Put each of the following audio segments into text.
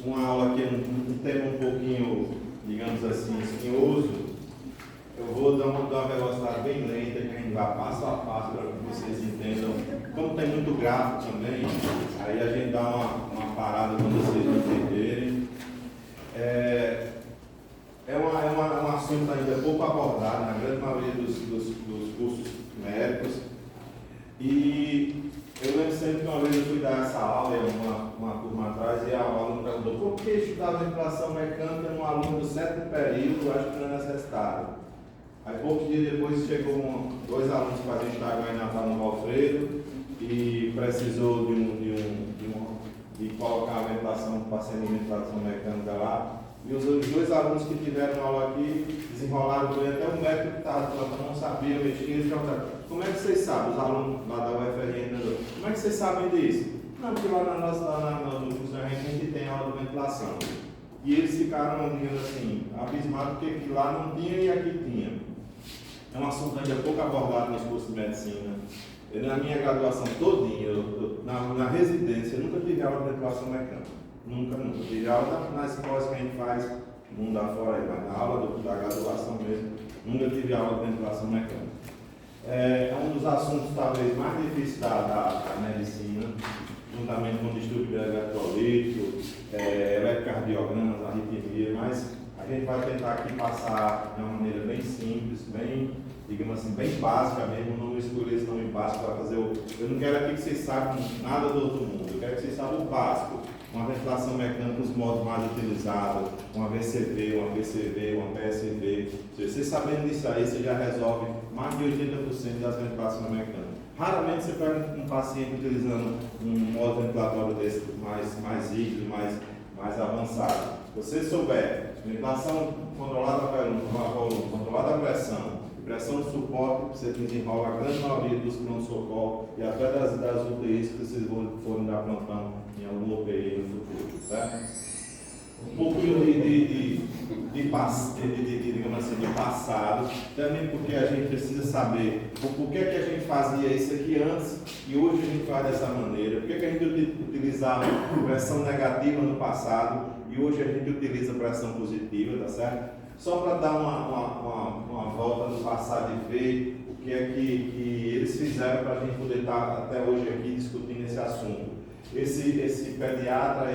uma aula que é um tema um pouquinho, digamos assim, espinhoso. Eu vou dar uma velocidade bem lenta, que a gente vai passo a passo para que vocês entendam. Como tem muito gráfico também, aí a gente dá uma parada quando vocês entenderem. É um assunto ainda pouco abordado na grande maioria dos cursos médicos. E eu lembro sempre que uma vez eu fui dar essa aula, uma turma atrás, e a aluno perguntou: por que estudar ventilação mecânica num aluno do 7º período? Acho que não é necessário. Aí poucos dias depois chegou dois alunos para a gente estar em Natal no Alfredo e precisou de colocar a ventilação, paciente de ventilação mecânica lá. E os dois alunos que tiveram aula aqui desenrolaram bem, até o médico que estava falando não sabia mexer, eles perguntaram: como é que vocês sabem, os alunos lá da UFRN, como é que vocês sabem disso? Não, porque lá no curso da gente tem aula de ventilação. E eles ficaram, digamos assim, abismados porque lá não tinha e aqui tinha. É um assunto ainda pouco abordado nos cursos de medicina. Na minha graduação todinha, na residência, eu nunca tive aula de ventilação mecânica. Nunca tive aula nas escolas que a gente faz, mundo afora, mas na aula da graduação mesmo, nunca tive aula de ventilação mecânica. É um dos assuntos talvez mais difíceis da medicina, juntamente com o distúrbio de eletrolítico, eletrocardiogramas, arritmia, mas a gente vai tentar aqui passar de uma maneira bem simples, bem, digamos assim, bem básica mesmo, não escolher esse nome básico para fazer o... Eu não quero aqui que vocês saibam nada do outro mundo, eu quero que vocês saibam o básico. Uma ventilação mecânica, os modos mais utilizados, uma VCV, uma PCV, uma PSV. Se você sabendo disso aí, você já resolve mais de 80% das ventilações mecânicas. Raramente você pega um paciente utilizando um modo ventilatório desse mais rígido, mais avançado. Se você souber ventilação controlada pelo volume, controlada a pressão de suporte, você desenrola a grande maioria dos pronto-socorro e até das UTIs que vocês forem dar plantão em algum UTI no futuro, certo? Um pouquinho digamos assim, de passado, também porque a gente precisa saber por que a gente fazia isso aqui antes e hoje a gente faz dessa maneira, por que a gente utilizava pressão negativa no passado e hoje a gente utiliza pressão positiva, tá certo? Só para dar uma volta no passado e ver o que é que eles fizeram para a gente poder estar até hoje aqui discutindo esse assunto. Esse pediatra,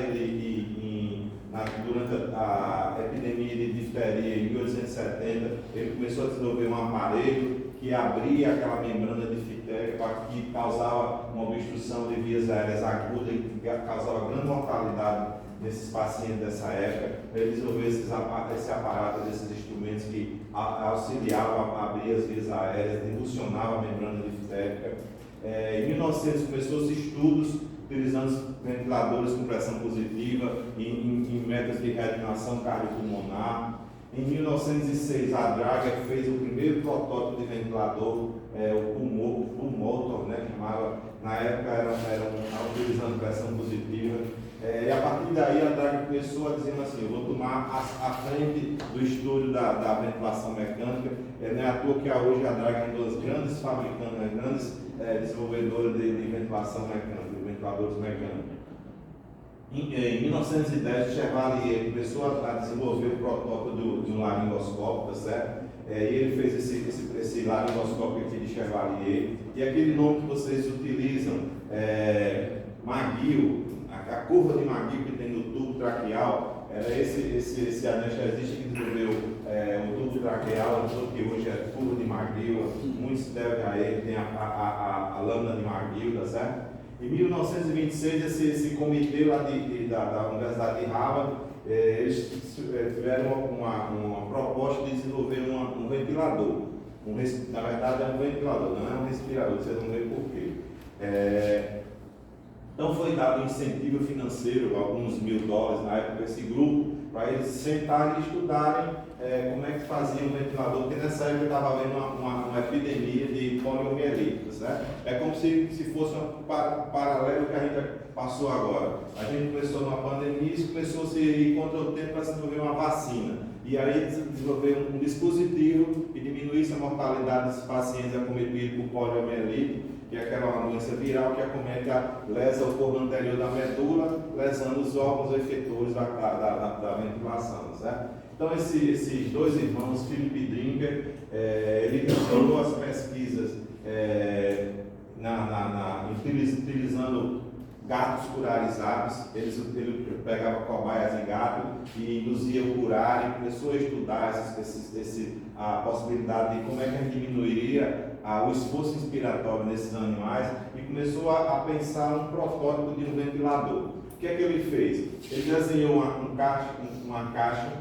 durante a epidemia de difteria em 1870, ele começou a desenvolver um aparelho que abria aquela membrana difterica que causava uma obstrução de vias aéreas aguda e causava grande mortalidade nesses pacientes dessa época. Ele desenvolveu esse aparato, esses instrumentos que auxiliavam a abrir as vias aéreas, emulsionavam a membrana diftérica. Em 1900 começou-se estudos utilizando ventiladores com pressão positiva em métodos de reanimação cardiopulmonar. Em 1906, a Drager fez o primeiro protótipo de ventilador, o Pulmotor, né, que chamava, na época era utilizando pressão positiva. E a partir daí a Drager começou a dizer assim: eu vou tomar a frente do estudo da ventilação mecânica. Não é à toa que hoje a Drager é uma das grandes fabricantes, grandes desenvolvedoras de ventilação mecânica, de ventiladores mecânicos. Em 1910, Chevalier começou a desenvolver o protótipo de um laringoscópio, tá certo? E ele fez esse laringoscópio aqui de Chevalier. E aquele nome que vocês utilizam, McGill, a curva de McGill que tem no tubo traqueal, era esse anestesista que desenvolveu o tubo traqueal, que hoje é curva de McGill, muitos devem a ele, tem a lâmina de McGill, tá certo? Em 1926, esse comitê lá da Universidade de Harvard, eles tiveram uma proposta de desenvolver um ventilador. Na verdade, é um ventilador, não é um respirador, vocês vão ver por quê. Então foi dado um incentivo financeiro, alguns $1000 na época, esse grupo, para eles sentarem e estudarem como é que fazia um ventilador, porque nessa época estava havendo uma epidemia de poliomielite, certo? É como se fosse um paralelo que a gente passou agora. A gente começou numa pandemia e começou-se a ir contra o tempo para desenvolver uma vacina. E aí desenvolver um dispositivo que diminuísse a mortalidade desses pacientes acometidos por poliomielite. que é aquela doença viral que acomete lesa o corpo anterior da medula, lesando os órgãos efetores da ventilação, certo? Então, esses dois irmãos, Philip Drinker, ele iniciou as pesquisas utilizando gatos curarizados. Ele pegava cobaias em gato e induzia o curar, e começou a estudar a possibilidade de como é que a gente diminuiria o esforço inspiratório nesses animais, e começou a pensar um protótipo de um ventilador. O que é que ele fez? Ele desenhou uma caixa,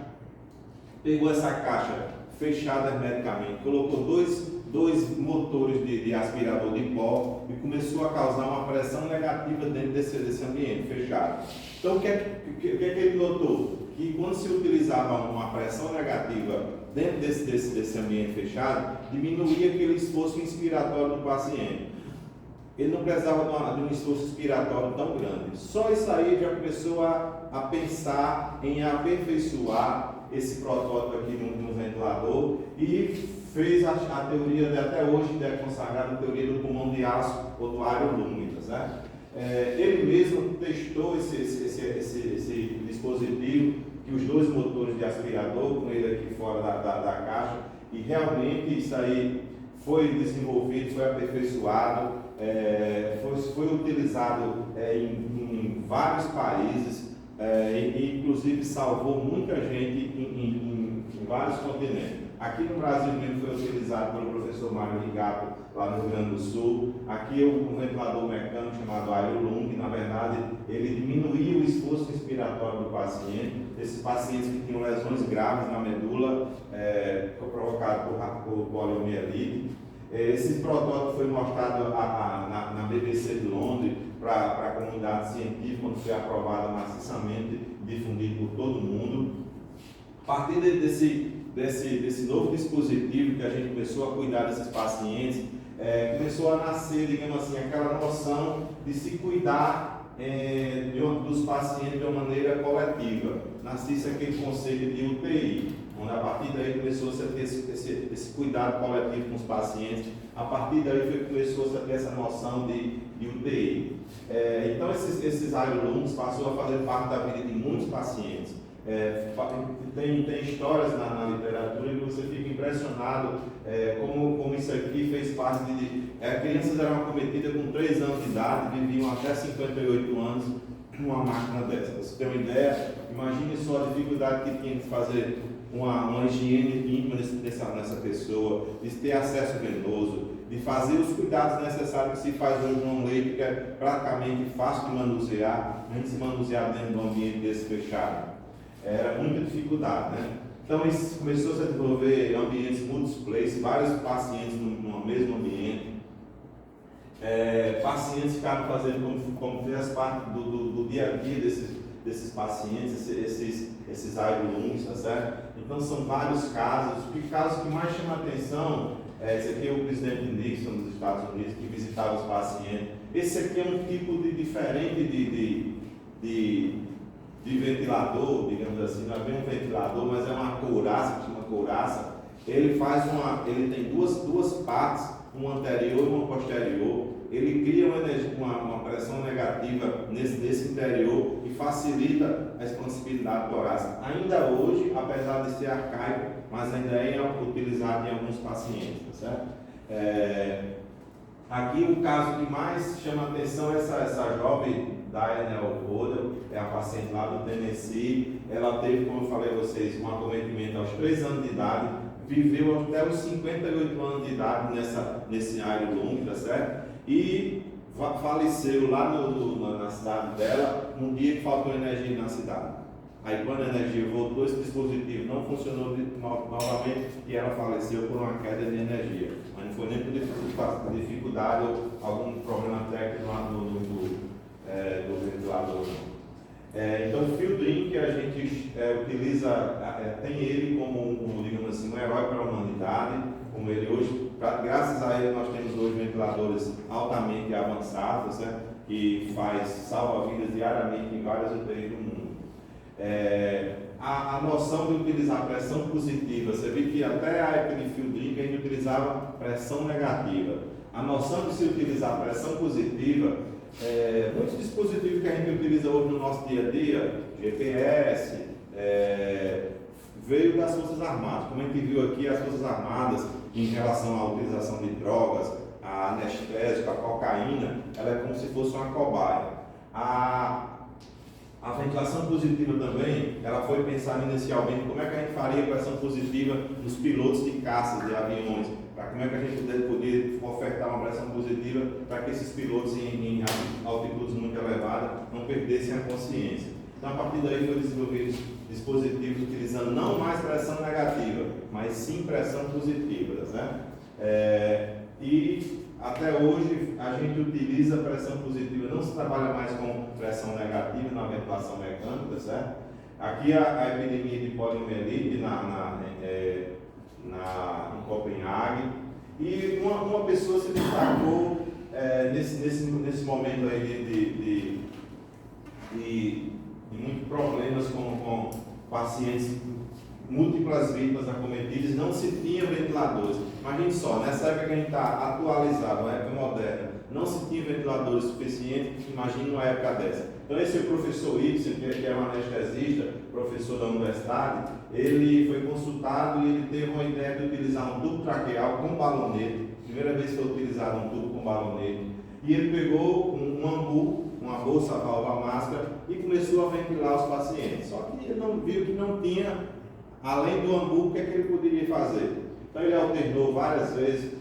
pegou essa caixa fechada hermeticamente, colocou dois motores de aspirador de pó e começou a causar uma pressão negativa dentro desse ambiente fechado. Então, o que é que ele notou? Que quando se utilizava uma pressão negativa dentro desse ambiente fechado, diminuía aquele esforço inspiratório do paciente. Ele não precisava de um esforço inspiratório tão grande. Só isso aí já começou a pensar em aperfeiçoar esse protótipo aqui de um ventilador, e fez a teoria até hoje consagrada, a teoria do pulmão de aço ou do Aero-Lung, certo? Ele mesmo testou esse dispositivo, que os dois motores de aspirador, com ele aqui fora da caixa, e realmente isso aí foi desenvolvido, foi aperfeiçoado, foi utilizado em vários países, e inclusive salvou muita gente em vários continentes. Aqui no Brasil mesmo foi utilizado pelo professor Mário Rigato, lá no Rio Grande do Sul. Aqui é um ventilador mecânico chamado Aero-Lung. Na verdade, ele diminuía o esforço inspiratório do paciente. Esses pacientes que tinham lesões graves na medula, provocadas por poliomielite. Esse protótipo foi mostrado na BBC de Londres para a comunidade científica, quando foi aprovado maciçamente, difundido por todo mundo. A partir desse novo dispositivo que a gente começou a cuidar desses pacientes, começou a nascer, digamos assim, aquela noção de se cuidar dos pacientes de uma maneira coletiva. Nasceu aquele conceito de UTI, onde a partir daí começou-se a ter esse cuidado coletivo com os pacientes. A partir daí começou-se a ter essa noção de UTI. Então esses Aero-Lungs passou a fazer parte da vida de muitos pacientes. Tem histórias na literatura que você fica impressionado como isso aqui fez parte crianças eram acometidas com 3 anos de idade, viviam até 58 anos numa máquina dessa. Você tem uma ideia? Imagine só a dificuldade que tinha de fazer uma higiene íntima nessa pessoa, de ter acesso venoso, de fazer os cuidados necessários que se faz hoje num leito que é praticamente fácil de manusear, a gente se manusear dentro de um ambiente desse fechado. Era muita dificuldade, né? Então isso começou a se desenvolver ambientes multiplace, vários pacientes no mesmo ambiente. Pacientes ficaram fazendo como fez parte do dia a dia desses pacientes, esses Aero-Lungs, tá certo? Então são vários casos. O caso que mais chama a atenção, esse aqui é o presidente Nixon dos Estados Unidos, que visitava os pacientes. Esse aqui é um tipo diferente de ventilador, digamos assim, não é bem um ventilador, mas é uma couraça, que chama couraça. Ele tem duas partes, uma anterior e uma posterior. Ele cria uma pressão negativa nesse interior e facilita a expansibilidade torácica. Ainda hoje, apesar de ser arcaico, mas ainda é utilizado em alguns pacientes, tá certo? Aqui o caso que mais chama a atenção é essa jovem Dianel Hodel, é a paciente lá do Tennessee. Ela teve, como eu falei a vocês, um acometimento aos 3 anos de idade, viveu até os 58 anos de idade nesse Aero-Lung, tá certo? E faleceu lá na cidade dela, num dia que faltou energia na cidade. Aí quando a energia voltou, esse dispositivo não funcionou novamente e ela faleceu por uma queda de energia. Mas não foi nem por dificuldade ou algum problema técnico lá do ventilador. Então o Phil Drinker a gente utiliza, tem ele como digamos assim, um herói para a humanidade, como ele hoje, graças a ele nós temos hoje ventiladores altamente avançados, né, que salva vidas diariamente em várias UTIs do mundo. A noção de utilizar pressão positiva, você vê que até a época de Phil Drinker a gente utilizava pressão negativa. a noção de se utilizar pressão positiva, muitos dispositivos que a gente utiliza hoje no nosso dia a dia, GPS, veio das Forças Armadas. Como a gente viu aqui, as Forças Armadas, em relação à utilização de drogas, a anestésico, a cocaína, ela é como se fosse uma cobaia. A ventilação positiva também, ela foi pensada inicialmente como é que a gente faria pressão positiva nos pilotos de caças de aviões, para como é que a gente poderia ofertar uma pressão positiva para que esses pilotos em altitudes muito elevadas não perdessem a consciência. Então, a partir daí foi desenvolvido dispositivos utilizando não mais pressão negativa, mas sim pressão positiva, né? E até hoje a gente utiliza pressão positiva, não se trabalha mais com pressão negativa na ventilação mecânica, certo? Aqui a epidemia de poliomielite em Copenhague, e uma pessoa se destacou nesse momento aí de muitos problemas com pacientes, múltiplas vítimas acometidas, não se tinha ventiladores. Imagine só, nessa época que a gente está atualizado, na época moderna, não se tinha ventiladores suficientes, imagine uma época dessa. Então esse é o professor Ibsen, que é um anestesista, professor da universidade, ele foi consultado e ele teve uma ideia de utilizar um tubo traqueal com balonete. Primeira vez que foi utilizado um tubo com balonete. E ele pegou um ambu, uma bolsa, válvula, máscara, e começou a ventilar os pacientes. Só que ele não viu que não tinha, além do ambu, o que é que ele poderia fazer. Então ele alternou várias vezes,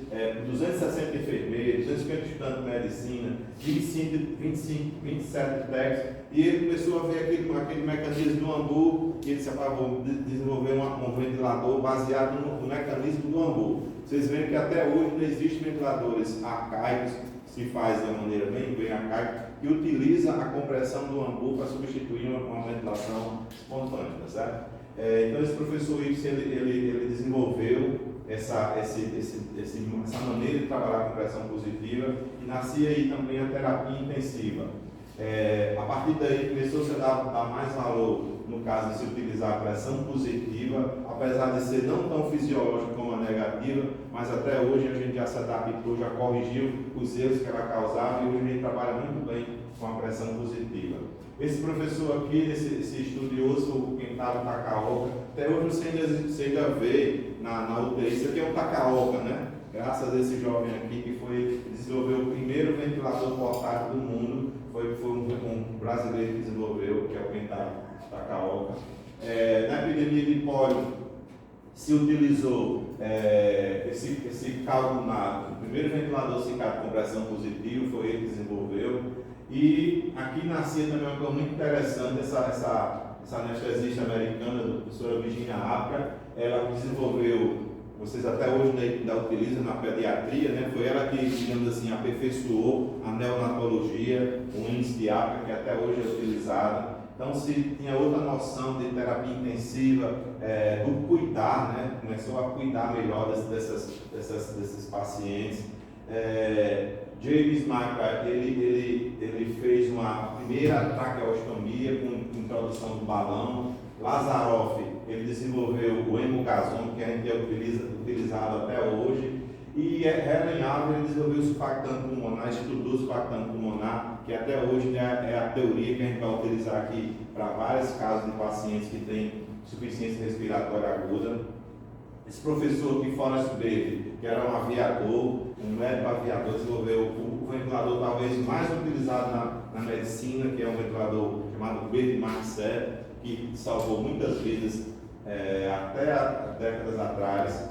260 enfermeiros, 250 estudantes de medicina, 27 técnicos, e ele começou a ver aquele mecanismo do ambu, e ele disse, vou desenvolver um ventilador baseado no mecanismo do ambu. Vocês veem que até hoje não existem ventiladores arcaicos, se faz de uma maneira bem arcaica, que utiliza a compressão do ambu para substituir uma ventilação espontânea, tá certo? Então esse professor Ibsen, ele desenvolveu essa maneira de trabalhar com pressão positiva, e nascia aí também a terapia intensiva. A partir daí começou-se a dar mais valor no caso de se utilizar a pressão positiva, apesar de ser não tão fisiológica como a negativa, mas até hoje a gente já se adaptou, já corrigiu os erros que ela causava, e hoje a gente trabalha muito bem com a pressão positiva. Esse professor aqui, esse estudioso, o Kentaro Takaoka, até hoje você ainda vê na UTI, isso aqui é um Takaoka, né? Graças a esse jovem aqui que desenvolveu o primeiro ventilador portátil do mundo, foi um brasileiro que desenvolveu, que é o Kentaro Takaoka. Na epidemia de pólio se utilizou esse caldo, o primeiro ventilador cicado com pressão positiva, foi ele que desenvolveu. E aqui nascia também uma coisa muito interessante, essa anestesista americana, a professora Virginia Apra, ela desenvolveu, vocês até hoje ainda utilizam na pediatria, né? Foi ela que, digamos assim, aperfeiçoou a neonatologia, o índice de Apra, que até hoje é utilizado. Então se tinha outra noção de terapia intensiva, do cuidar, né? Começou a cuidar melhor desses pacientes. James Maca, ele fez uma primeira traqueostomia com introdução do balão. Lazaroff, ele desenvolveu o hemogazômetro, que a gente é utilizado até hoje. E Helen Alves, ele desenvolveu o surfactante pulmonar, estudou o surfactante pulmonar, que até hoje é a teoria que a gente vai utilizar aqui para vários casos de pacientes que têm insuficiência respiratória aguda. Esse professor aqui, Forrest Bailey, que era um aviador, um médico aviador, desenvolveu o ventilador talvez mais utilizado na medicina, que é um ventilador chamado Bailey Mark 7, que salvou muitas vidas até décadas atrás,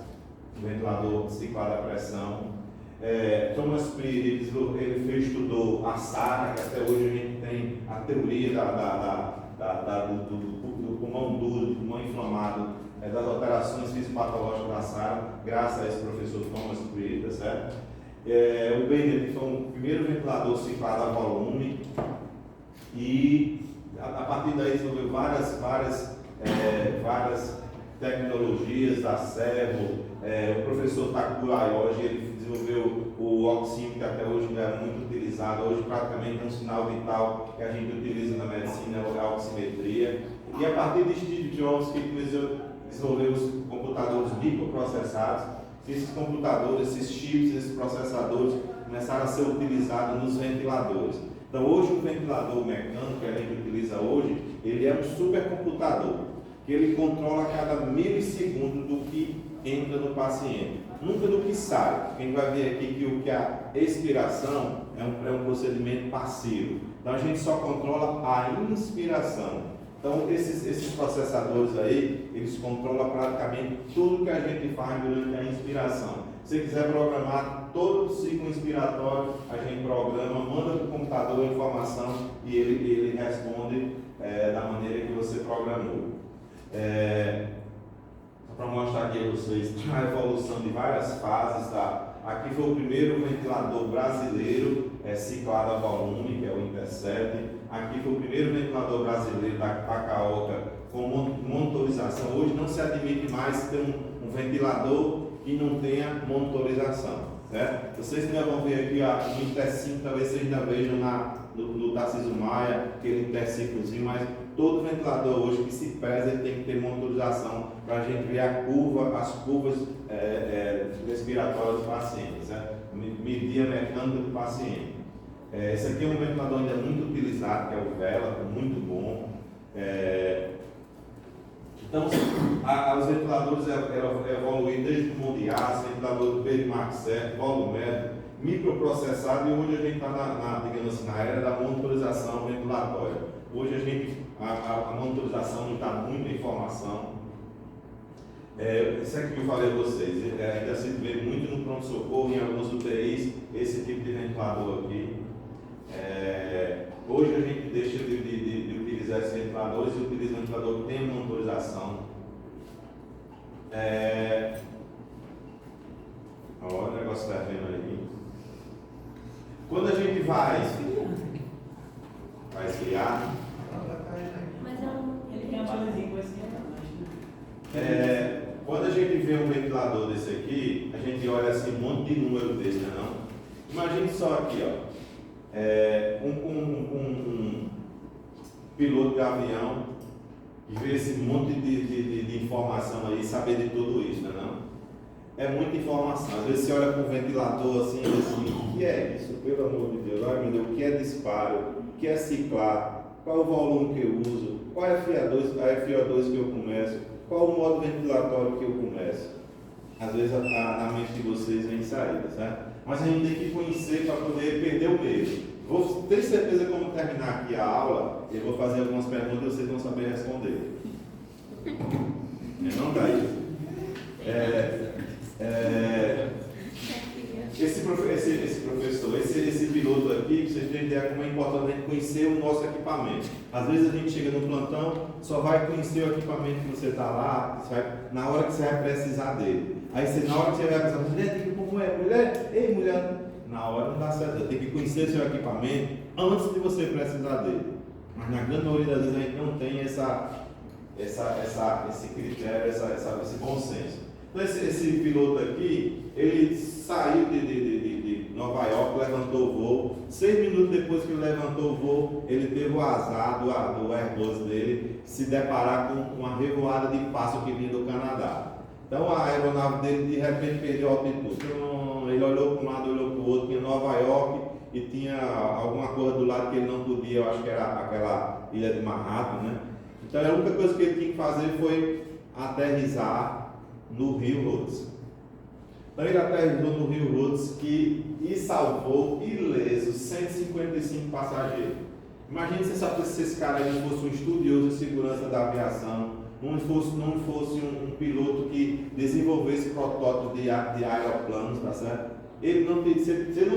um ventilador ciclado a pressão. Thomas Prior, ele estudou a SARA, que até hoje a gente tem a teoria do pulmão duro, do pulmão inflamado, das alterações fisiopatológicas da SARA, graças a esse professor Thomas Prior, tá certo? O Bennett foi o primeiro ventilador ciclado a volume, e a partir daí desenvolveu várias tecnologias da Servo. O professor Takuro Ayoshi, ele desenvolveu o oxímetro, que até hoje não é muito utilizado. Hoje praticamente é um sinal vital que a gente utiliza na medicina, é a oximetria. E a partir de Steve Jobs, que desenvolveu os computadores microprocessados, esses computadores, esses chips, esses processadores começaram a ser utilizados nos ventiladores. Então hoje o ventilador mecânico que a gente utiliza hoje, ele é um supercomputador, que ele controla cada milissegundo do que entra no paciente, nunca do que sai. A gente vai ver aqui que a expiração é um procedimento passivo. Então a gente só controla a inspiração. Então esses processadores aí, eles controlam praticamente tudo que a gente faz durante a inspiração. Se você quiser programar todo o ciclo inspiratório, a gente programa, manda para o computador a informação e ele responde da maneira que você programou. Só para mostrar aqui a vocês a evolução de várias fases. Aqui foi o primeiro ventilador brasileiro ciclado a volume, que é o Intercept. Aqui foi o primeiro ventilador brasileiro da Pacaoca com monitorização. Hoje não se admite mais ter um ventilador que não tenha monitorização, certo? Vocês ainda vão ver aqui o Interciclo, talvez vocês ainda vejam no Tarcísio Maia, aquele interciclozinho, mas todo ventilador hoje que se pesa ele tem que ter monitorização para a gente ver as curvas respiratórias do paciente, certo? Medir a mecânica do paciente. Esse aqui é um ventilador ainda muito utilizado, que é o Vela, que é muito bom. Então, os ventiladores evoluíram desde o Mundial, ventilador do Benchmark 7, volumétrico, microprocessado, e hoje a gente está digamos assim, na era da monitorização ventilatória. Hoje a monitorização não dá muita informação. Isso aqui que eu falei a vocês, ainda se vê muito no pronto-socorro, em alguns UTIs, esse tipo de ventilador aqui. Hoje a gente deixa de utilizar esses ventiladores e utiliza um ventilador que tem monitorização. Olha o negócio está vendo aí. Quando a gente vai esfriar. Mas ele tem uma balezinha com esse quando a gente vê um ventilador desse aqui, a gente olha assim um monte de número desse, não? Imagine só aqui, ó. Um piloto de avião que vê esse monte de informação aí, saber de tudo isso, não? É muita informação. Às vezes você olha para um ventilador assim e diz assim, o que é isso? Pelo amor de Deus, ai meu Deus, o que é disparo? O que é ciclar? Qual é o volume que eu uso? Qual é a FiO2 que eu começo? Qual o modo ventilatório que eu começo? Às vezes a mente de vocês vem saída, certo? Mas a gente tem que conhecer para poder perder o medo. Tenho certeza que quando terminar aqui a aula, eu vou fazer algumas perguntas e vocês vão saber responder. Não dá isso. Esse professor, esse piloto aqui, vocês têm ideia como é importante a gente conhecer o nosso equipamento. Às vezes a gente chega no plantão, só vai conhecer o equipamento que você está lá, na hora que você vai precisar dele. Aí na hora que você vai precisar, mulher, como é? Mulher? Ei, mulher! Na hora não dá certo, você tem que conhecer seu equipamento antes de você precisar dele. Mas na grande maioria das vezes a gente não tem esse critério, esse bom senso. Então esse piloto aqui, ele saiu de Nova York, levantou o voo. 6 minutos depois que ele levantou o voo, ele teve o azar do Airbus dele se deparar com uma revoada de pássaro que vinha do Canadá. Então a aeronave dele de repente perdeu a altitude. Então, ele olhou para um lado, olhou para o outro, tinha Nova York e tinha alguma coisa do lado que ele não podia, eu acho que era aquela ilha de Manhattan, né? Então a única coisa que ele tinha que fazer foi aterrissar no Rio Rhodes. Então ele aterrissou no Rio Rhodes e salvou ileso 155 passageiros. Imagine se esse cara aí não fosse um estudioso de segurança da aviação, não fosse um piloto que desenvolvesse protótipo de aeroplanos, tá certo? Se ele não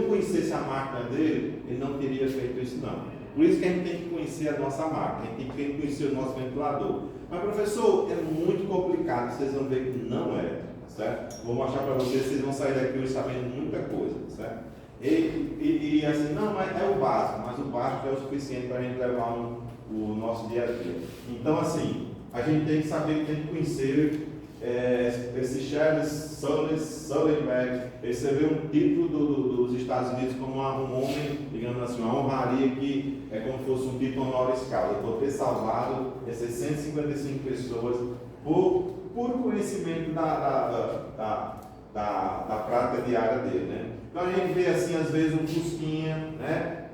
conhecesse a máquina dele, ele não teria feito isso não. Por isso que a gente tem que conhecer a nossa máquina, a gente tem que conhecer o nosso ventilador. Mas professor, é muito complicado, vocês vão ver que não é, tá certo? Vou mostrar para vocês vão sair daqui hoje sabendo muita coisa, tá certo? E assim, não, mas é o básico, mas o básico é o suficiente para a gente levar o nosso dia a dia. Então assim, a gente tem que saber, tem que conhecer esse Charles Sullenberg recebeu um título dos Estados Unidos como um homem, digamos assim, uma honraria que é como se fosse um título honoris causa, por ter salvado essas 155 pessoas por conhecimento da da prática diária dele, né? Então a gente vê assim, às vezes, um fusquinha, né?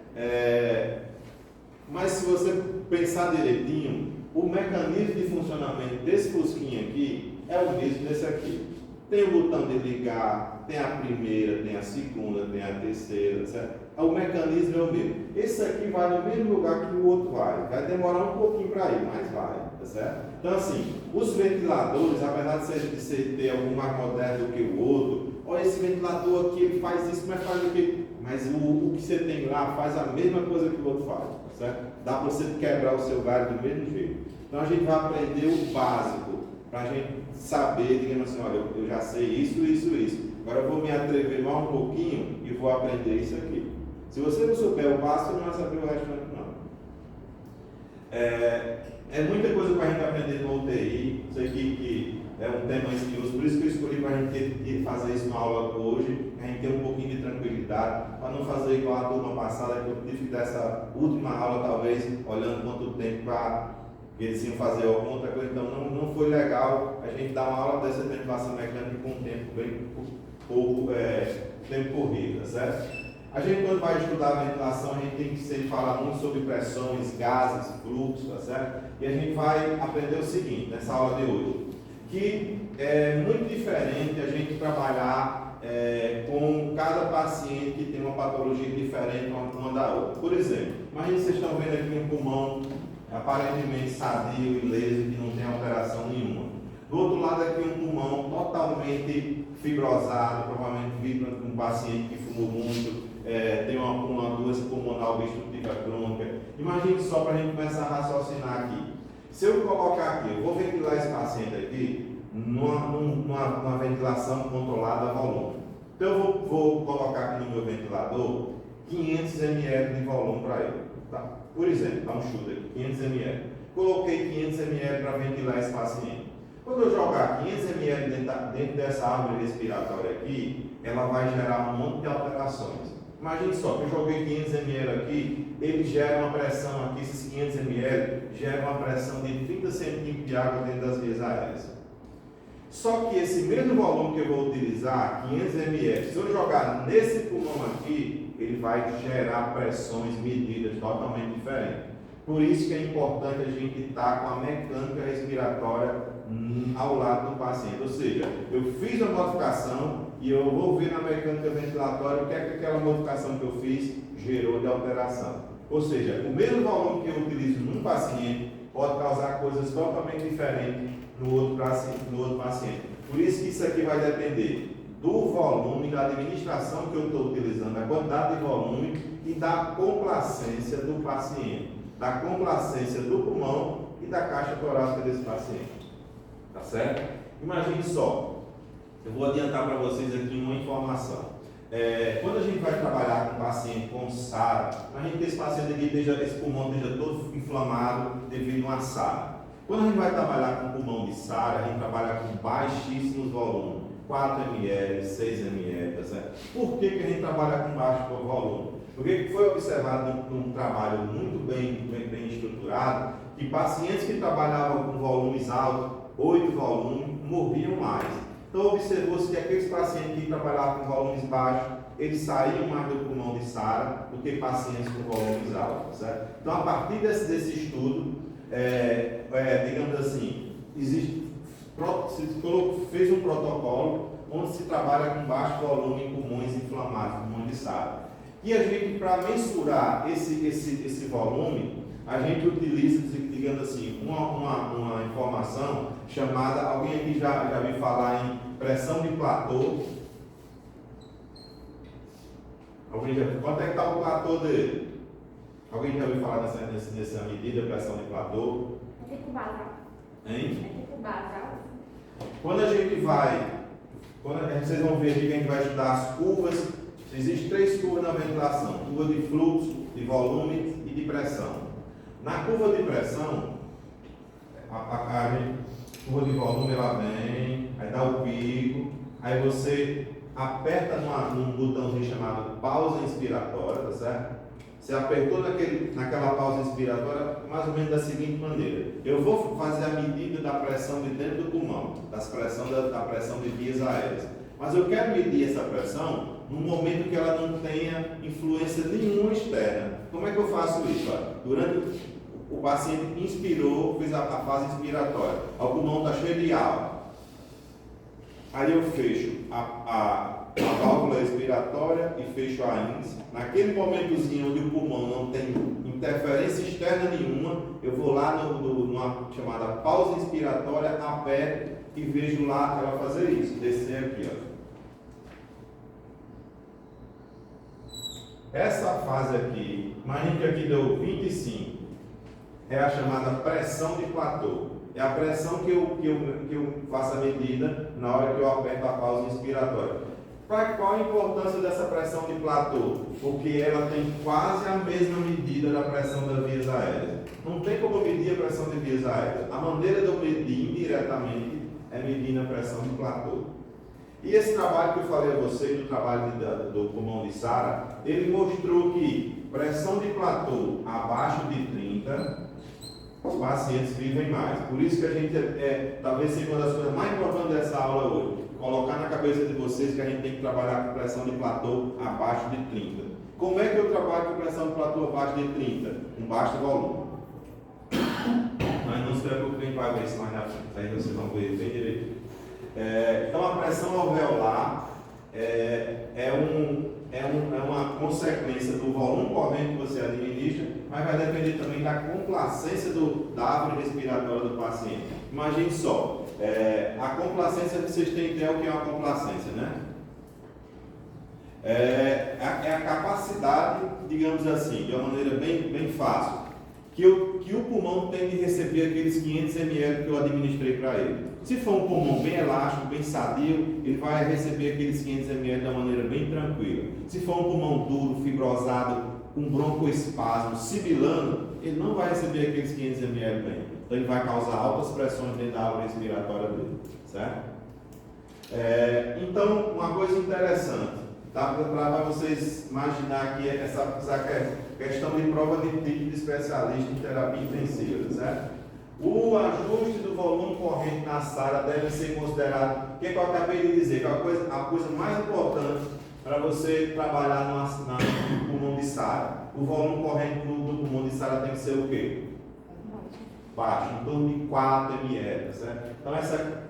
Mas se você pensar direitinho, o mecanismo de funcionamento desse fusquinha aqui é o mesmo desse aqui. Tem o botão de ligar, tem a primeira, tem a segunda, tem a terceira, certo? O mecanismo é o mesmo. Esse aqui vai no mesmo lugar que o outro vai. Vai demorar um pouquinho para ir, mas vai, tá certo? Então assim, os ventiladores, apesar de ter algum mais moderno do que o outro, olha, esse ventilador aqui, ele faz isso, mas faz o quê? Mas o que você tem lá faz a mesma coisa que o outro faz, tá certo? Dá para você quebrar o seu galho do mesmo jeito. Então a gente vai aprender o básico, para a gente saber, digamos assim, olha, eu já sei isso. Agora eu vou me atrever mais um pouquinho e vou aprender isso aqui. Se você não souber o básico, você não vai saber o restante, não. É muita coisa para a gente aprender no UTI. Isso aqui que é um tema espinhoso, por isso que eu escolhi para a gente fazer isso na aula hoje, a gente ter um pouquinho de tranquilidade, para não fazer igual a turma passada, que eu tive que dar essa última aula, talvez, olhando quanto tempo para que eles iam fazer alguma outra coisa. Então não foi legal a gente dar uma aula dessa ventilação mecânica com um tempo bem pouco, tempo corrido, tá certo? A gente, quando vai estudar a ventilação, a gente tem que sempre falar muito sobre pressões, gases, fluxos, tá certo? E a gente vai aprender o seguinte, nessa aula de hoje, que é muito diferente a gente trabalhar com cada paciente que tem uma patologia diferente uma da outra. Por exemplo, imagine que vocês estão vendo aqui um pulmão aparentemente sadio, ileso, que não tem alteração nenhuma. Do outro lado aqui um pulmão totalmente fibrosado, provavelmente um paciente que fumou muito, tem uma doença pulmonar obstrutiva crônica. Imagine só para a gente começar a raciocinar aqui. Se eu colocar aqui, eu vou ventilar esse paciente aqui numa ventilação controlada a volume. Então eu vou colocar aqui no meu ventilador 500 ml de volume para ele. Tá? Por exemplo, dá um chute aqui, 500 ml. Coloquei 500 ml para ventilar esse paciente. Quando eu jogar 500 ml dentro dessa árvore respiratória aqui, ela vai gerar um monte de alterações. Imagine só, que eu joguei 500 ml aqui, ele gera uma pressão aqui, esses 500 ml gera uma pressão de 30 centímetros de água dentro das vias aéreas. Só que esse mesmo volume que eu vou utilizar, 500 ml, se eu jogar nesse pulmão aqui, ele vai gerar pressões medidas totalmente diferentes. Por isso que é importante a gente estar com a mecânica respiratória ao lado do paciente. Ou seja, eu fiz a modificação e eu vou ver na mecânica ventilatória o que é que aquela modificação que eu fiz gerou de alteração. Ou seja, o mesmo volume que eu utilizo num paciente pode causar coisas totalmente diferentes no outro paciente. Por isso que isso aqui vai depender do volume, da administração que eu estou utilizando, da quantidade de volume e da complacência do paciente, da complacência do pulmão e da caixa torácica desse paciente. Tá certo? Imagine só, eu vou adiantar para vocês aqui uma informação. Quando a gente vai trabalhar com um paciente com SARA, imagine que esse paciente aqui esse pulmão esteja todo inflamado devido a uma SARA. Quando a gente vai trabalhar com pulmão de SARA, a gente trabalha com baixíssimos volumes, 4 ml, 6 ml, tá certo? Por que a gente trabalha com baixo volume? Porque foi observado num trabalho muito bem estruturado que pacientes que trabalhavam com volumes altos, 8 volumes, morriam mais. Então observou-se que aqueles pacientes que trabalhavam com volumes baixos, eles saíam mais do pulmão de SARA do que pacientes com volumes altos, certo? Então a partir desse estudo, digamos assim, fez um protocolo onde se trabalha com baixo volume em pulmões inflamados, pulmões de SARA. E a gente, para mensurar esse volume, a gente utiliza, digamos assim, uma informação chamada, alguém aqui já ouviu falar em pressão de platô? Quanto é que está o platô dele? Alguém já ouviu falar nessa medida, pressão de platô? É tipo basal. Hein? É tipo basal. Quando vocês vão ver aqui que a gente vai estudar as curvas, existem 3 curvas na ventilação: curva de fluxo, de volume e de pressão. Na curva de pressão, a curva de volume ela vem, aí dá o pico, aí você aperta num botãozinho chamado pausa inspiratória, tá certo? Você apertou naquela pausa inspiratória mais ou menos da seguinte maneira: eu vou fazer a medida da pressão de dentro do pulmão, da pressão de vias aéreas. Mas eu quero medir essa pressão no momento que ela não tenha influência nenhuma externa. Como é que eu faço isso? Durante o paciente inspirou, fez a fase inspiratória, o pulmão está cheio de ar. Aí eu fecho a válvula respiratória e fecho a índice. Naquele momentozinho onde o pulmão não tem interferência externa nenhuma, eu vou lá numa chamada pausa inspiratória, aperto e vejo lá ela fazer isso, descer aqui, ó. Essa fase aqui, imagine que aqui deu 25, é a chamada pressão de platô. É a pressão que eu faço a medida na hora que eu aperto a pausa inspiratória. Qual a importância dessa pressão de platô? Porque ela tem quase a mesma medida da pressão das vias aéreas. Não tem como medir a pressão de vias aéreas. A maneira de eu medir indiretamente é medindo a pressão de platô. E esse trabalho que eu falei a vocês, do trabalho do pulmão de Sara, ele mostrou que pressão de platô abaixo de 30, os pacientes vivem mais. Por isso que a gente, talvez seja uma das coisas mais importantes dessa aula hoje, colocar na cabeça de vocês que a gente tem que trabalhar com pressão de platô abaixo de 30. Como é que eu trabalho com pressão de platô abaixo de 30? Com baixo volume. Mas não se preocupe, quem vai ver isso mais na frente, aí vocês vão ver bem direito. Então a pressão alveolar é uma consequência do volume corrente que você administra, mas vai depender também da complacência da árvore respiratória do paciente. Imagine só, a complacência, vocês têm ideia o que é uma complacência, né? É a capacidade, digamos assim, de uma maneira bem fácil, que o pulmão tem de receber aqueles 500 ml que eu administrei para ele. Se for um pulmão bem elástico, bem sadio, ele vai receber aqueles 500 ml de uma maneira bem tranquila. Se for um pulmão duro, fibrosado, com broncoespasmo, sibilando, ele não vai receber aqueles 500 ml bem. Então ele vai causar altas pressões dentro da árvore respiratória dele, certo? Então, uma coisa interessante, dá para vocês imaginar aqui essa questão de prova de título de especialista em terapia intensiva, certo? O ajuste do volume corrente na Sara deve ser considerado, o que eu acabei de dizer, que a coisa mais importante para você trabalhar no pulmão de Sara, o volume corrente do pulmão de Sara tem que ser o quê? Baixo, em torno de 4 ml, certo? Então,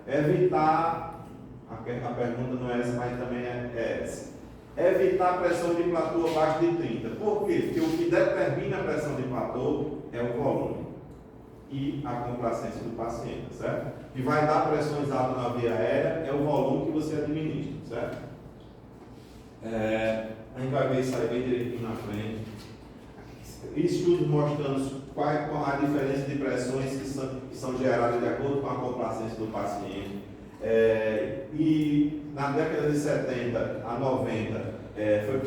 evitar, a pergunta não é essa, mas também é essa. Evitar a pressão de platô abaixo de 30. Por quê? Porque o que determina a pressão de platô é o volume e a complacência do paciente, certo? O que vai dar pressões altas na via aérea é o volume que você administra, certo? A gente vai ver isso aí bem direitinho na frente. Estudos mostrando qual a diferença de pressões que são geradas de acordo com a complacência do paciente. E na década de 70 a 90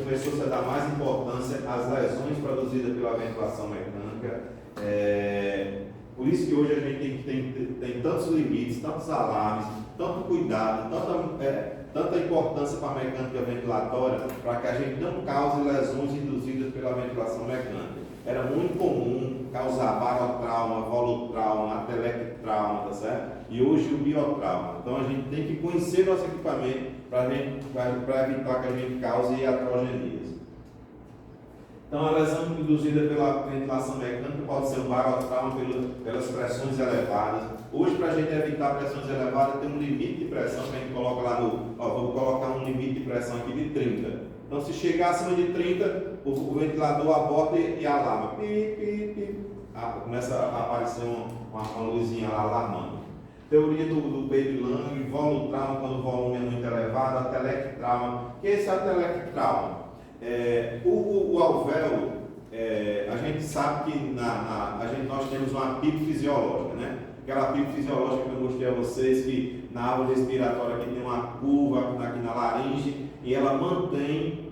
começou a dar mais importância às lesões produzidas pela ventilação mecânica. Por isso que hoje a gente tem tantos limites, tantos alarmes, tanto cuidado, tanta importância para a mecânica ventilatória, para que a gente não cause lesões induzidas pela ventilação mecânica. Era muito comum causar barotrauma, volutrauma, atelectrauma, tá certo? E hoje o biotrauma. Então a gente tem que conhecer nosso equipamento para evitar que a gente cause iatrogenias. Então a lesão induzida pela ventilação mecânica pode ser um barotrauma pelas pressões elevadas. Hoje, para a gente evitar pressões elevadas, tem um limite de pressão que a gente coloca lá vou colocar um limite de pressão aqui de 30. Então se chegar acima de 30, o ventilador aborta e alarma. Começa a aparecer uma luzinha lá alarmando. Teoria do Baby Lang, volutrauma quando o volume é muito elevado, atelectrauma. O que é esse atelectrauma? O alvéolo, a gente sabe que nós temos uma PIB fisiológica, né? Aquela PIB fisiológica que eu mostrei a vocês, que na árvore respiratória aqui tem uma curva aqui na laringe e ela mantém,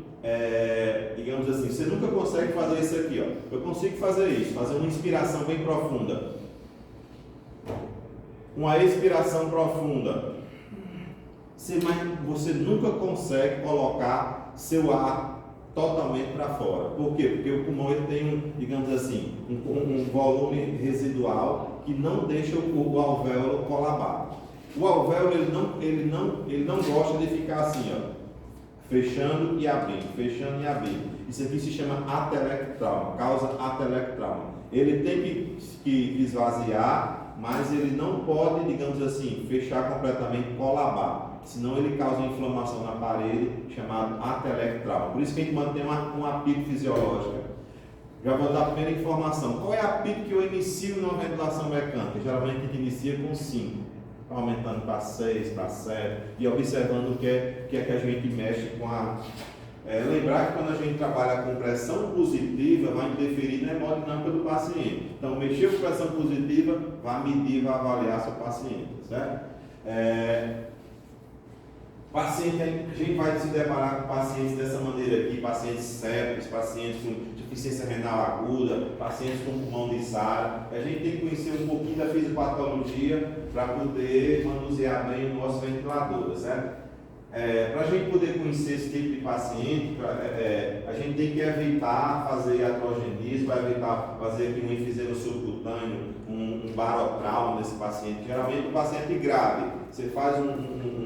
digamos assim, você nunca consegue fazer isso aqui, ó. Eu consigo fazer isso, fazer uma inspiração bem profunda, uma expiração profunda, mas você nunca consegue colocar seu ar totalmente para fora. Por quê? Porque o pulmão ele tem, digamos assim, um volume residual que não deixa o alvéolo colabar. O alvéolo ele não gosta de ficar assim, ó, fechando e abrindo, fechando e abrindo. Isso aqui se chama atelectrauma, causa atelectrauma. Ele tem que esvaziar, mas ele não pode, digamos assim, fechar completamente, colabar. Senão ele causa inflamação na parede, chamado atelectrauma. Por isso que a gente mantém uma apito fisiológica. Já vou dar a primeira informação. Qual é a apito que eu inicio numa ventilação mecânica? Geralmente a gente inicia com 5, aumentando para 6, para 7, e observando o que é que a gente mexe com a... lembrar que quando a gente trabalha com pressão positiva, vai interferir na hemodinâmica do paciente. Então, mexer com pressão positiva, vai medir, vai avaliar seu paciente, certo? Paciente, a gente vai se deparar com pacientes dessa maneira aqui, pacientes sépticos, pacientes com deficiência renal aguda, pacientes com pulmão de SARA. A gente tem que conhecer um pouquinho da fisiopatologia para poder manusear bem o nosso ventilador, certo? Para a gente poder conhecer esse tipo de paciente, a gente tem que evitar fazer iatrogenismo, evitar fazer aqui um enfisema subcutâneo, um barotrauma nesse paciente. Geralmente, um paciente grave, você faz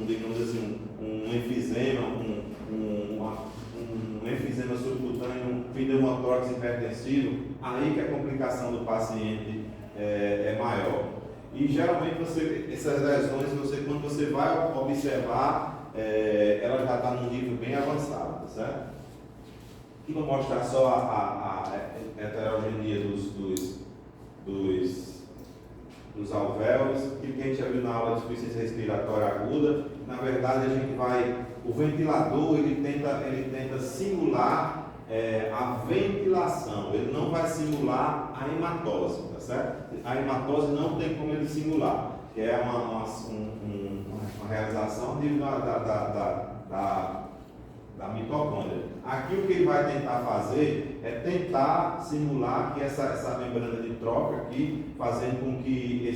digamos assim, um enfisema, um enfisema subcutâneo, um pneumotórax hipertensivo, aí que a complicação do paciente é maior. E geralmente essas lesões, quando você vai observar, ela já está num nível bem avançado, tá certo? Aqui vou mostrar só a heterogeneia dos alvéolos, que a gente já viu na aula de insuficiência respiratória aguda. Na verdade, o ventilador ele tenta simular a ventilação, ele não vai simular a hematose, tá certo? A hematose não tem como ele simular, que é uma realização da mitocôndria. Aqui o que ele vai tentar fazer é tentar simular que essa membrana de troca aqui, fazendo com que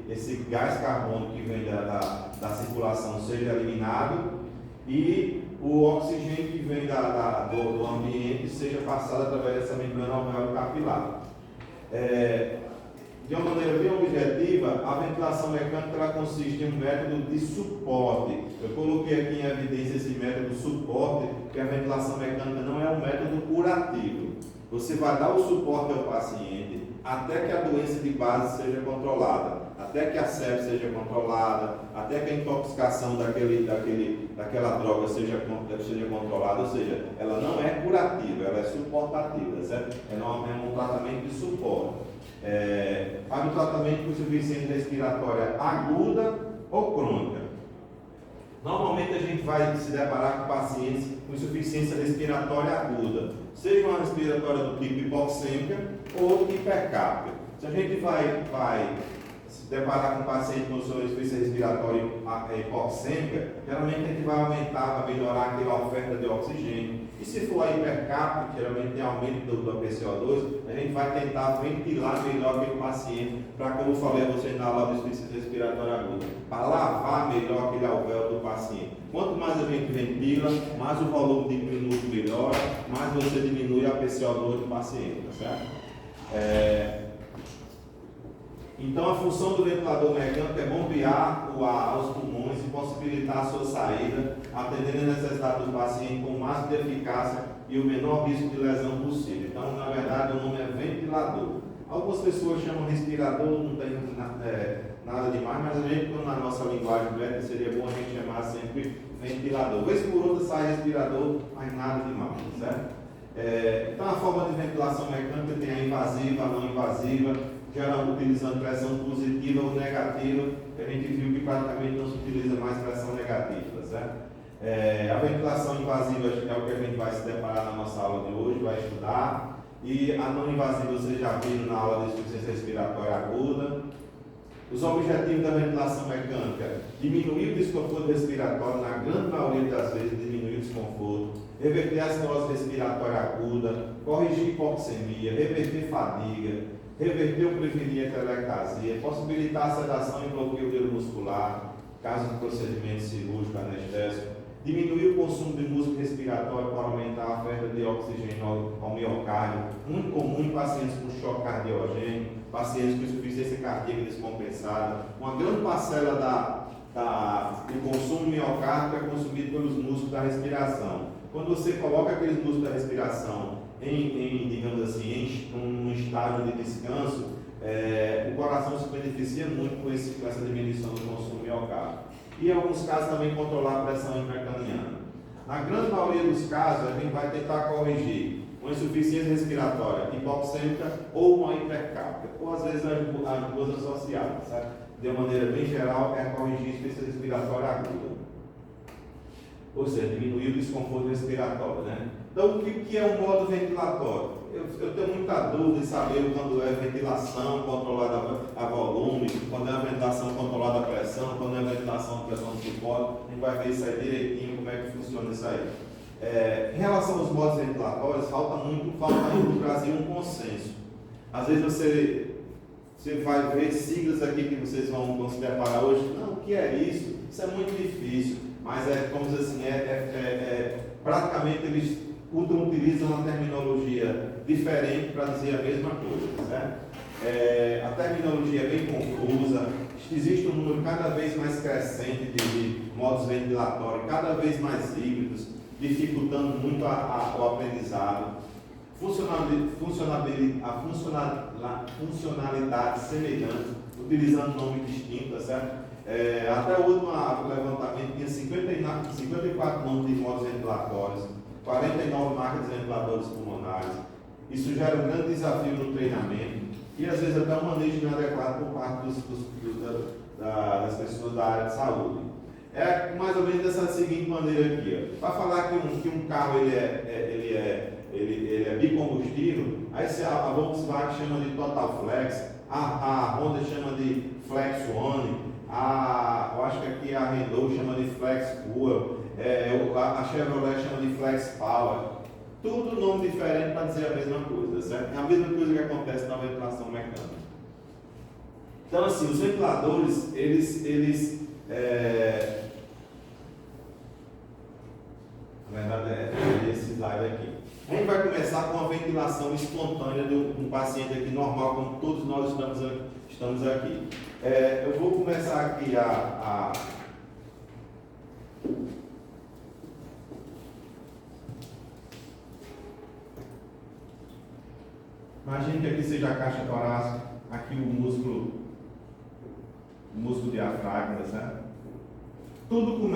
esse gás carbônico que vem da circulação seja eliminado e o oxigênio que vem do ambiente seja passado através dessa membrana alvéolo capilar. De uma maneira bem objetiva, a ventilação mecânica ela consiste em um método de suporte. Eu coloquei aqui em evidência esse método de suporte, que a ventilação mecânica não é um método curativo. Você vai dar o suporte ao paciente até que a doença de base seja controlada, até que a sepse seja controlada, até que a intoxicação daquela droga seja controlada, ou seja, ela não é curativa, ela é suportativa, certo? É um tratamento de suporte. Para o tratamento com insuficiência respiratória aguda ou crônica. Normalmente a gente vai se deparar com pacientes com insuficiência respiratória aguda, seja uma respiratória do tipo hipoxêmica ou hipercápnia. Se a gente vai se deparar com um paciente com insuficiência respiratória hipoxêmica, geralmente a gente vai aumentar, vai melhorar aquela oferta de oxigênio. E se for a hipercápnia, que geralmente tem aumento do PCO2, a gente vai tentar ventilar melhor aquele paciente, para, como eu falei a vocês na aula de insuficiência respiratória aguda, para lavar melhor aquele alvéolo do paciente. Quanto mais a gente ventila, mais o volume de minuto melhora, mais você diminui a PCO2 do paciente, tá certo? Então, a função do ventilador mecânico é bombear o ar aos pulmões e possibilitar a sua saída, atendendo a necessidade do paciente com o máximo de eficácia e o menor risco de lesão possível. Então, na verdade, o nome é ventilador. Algumas pessoas chamam respirador, não tem nada demais, mas a gente, na nossa linguagem médica, seria bom a gente chamar sempre ventilador. Vez por outra sai respirador, mas nada demais, certo? Então, a forma de ventilação mecânica tem a invasiva, a não invasiva, geral utilizando pressão positiva ou negativa, a gente viu que praticamente não se utiliza mais pressão negativa, certo? A ventilação invasiva é o que a gente vai se deparar na nossa aula de hoje, vai estudar, e a não invasiva vocês já viram na aula de insuficiência respiratória aguda. Os objetivos da ventilação mecânica: diminuir o desconforto respiratório, na grande maioria das vezes diminuir o desconforto, reverter a acidose respiratória aguda, corrigir hipoxemia, reverter fadiga, reverter ou prevenir a telectasia, possibilitar a sedação e bloqueio neuromuscular, caso de procedimento cirúrgico anestésico, diminuir o consumo de músculo respiratório para aumentar a oferta de oxigênio ao miocárdio, muito comum em pacientes com choque cardiogênico, pacientes com insuficiência cardíaca descompensada. Uma grande parcela do consumo miocárdico é consumido pelos músculos da respiração. Quando você coloca aqueles músculos da respiração digamos assim, em um estágio de descanso, o coração se beneficia muito com essa diminuição do consumo miocárdico. E em alguns casos também controlar a pressão intracraniana. Na grande maioria dos casos, a gente vai tentar corrigir uma insuficiência respiratória hipoxêmica ou uma hipercápnia, ou às vezes as duas associadas, certo? De uma maneira bem geral, é corrigir a insuficiência respiratória aguda. Ou seja, diminuir o desconforto respiratório, né? Então, o que é um modo ventilatório? Eu tenho muita dúvida em saber quando é ventilação controlada a volume, quando é a ventilação controlada a pressão, quando é a ventilação de pressão de suporte. A gente vai ver isso aí direitinho, como é que funciona isso aí. Em relação aos modos ventilatórios, falta no Brasil um consenso. Às vezes você vai ver siglas aqui que vocês vão se deparar hoje. Não, o que é isso? Isso é muito difícil, mas como dizer assim, praticamente eles utilizam uma terminologia diferente para dizer a mesma coisa, certo? A terminologia é bem confusa, existe um número cada vez mais crescente de modos ventilatórios, cada vez mais híbridos, dificultando muito o aprendizado. Funcionalidade semelhante, utilizando nomes distintos, certo? Até o último levantamento tinha 54 nomes de modos ventilatórios, 49 marcas de ventiladores pulmonares. Isso gera um grande desafio no treinamento e às vezes até um manejo inadequado por parte das pessoas da área de saúde. É mais ou menos dessa seguinte maneira aqui. Para falar que um carro ele é bicombustível, aí a Volkswagen chama de Total Flex, a Honda chama de Flex One, eu acho que aqui a Renault chama de Flex Fuel, a Chevrolet chama de Flex Power. Tudo nome diferente para dizer a mesma coisa, certo? É a mesma coisa que acontece na ventilação mecânica. Então, assim, os ventiladores, na verdade é esse slide aqui. A gente vai começar com a ventilação espontânea de um paciente aqui normal, como todos nós estamos aqui. Eu vou começar aqui Imagine que aqui seja a caixa torácica, aqui o músculo diafragma, certo? Tudo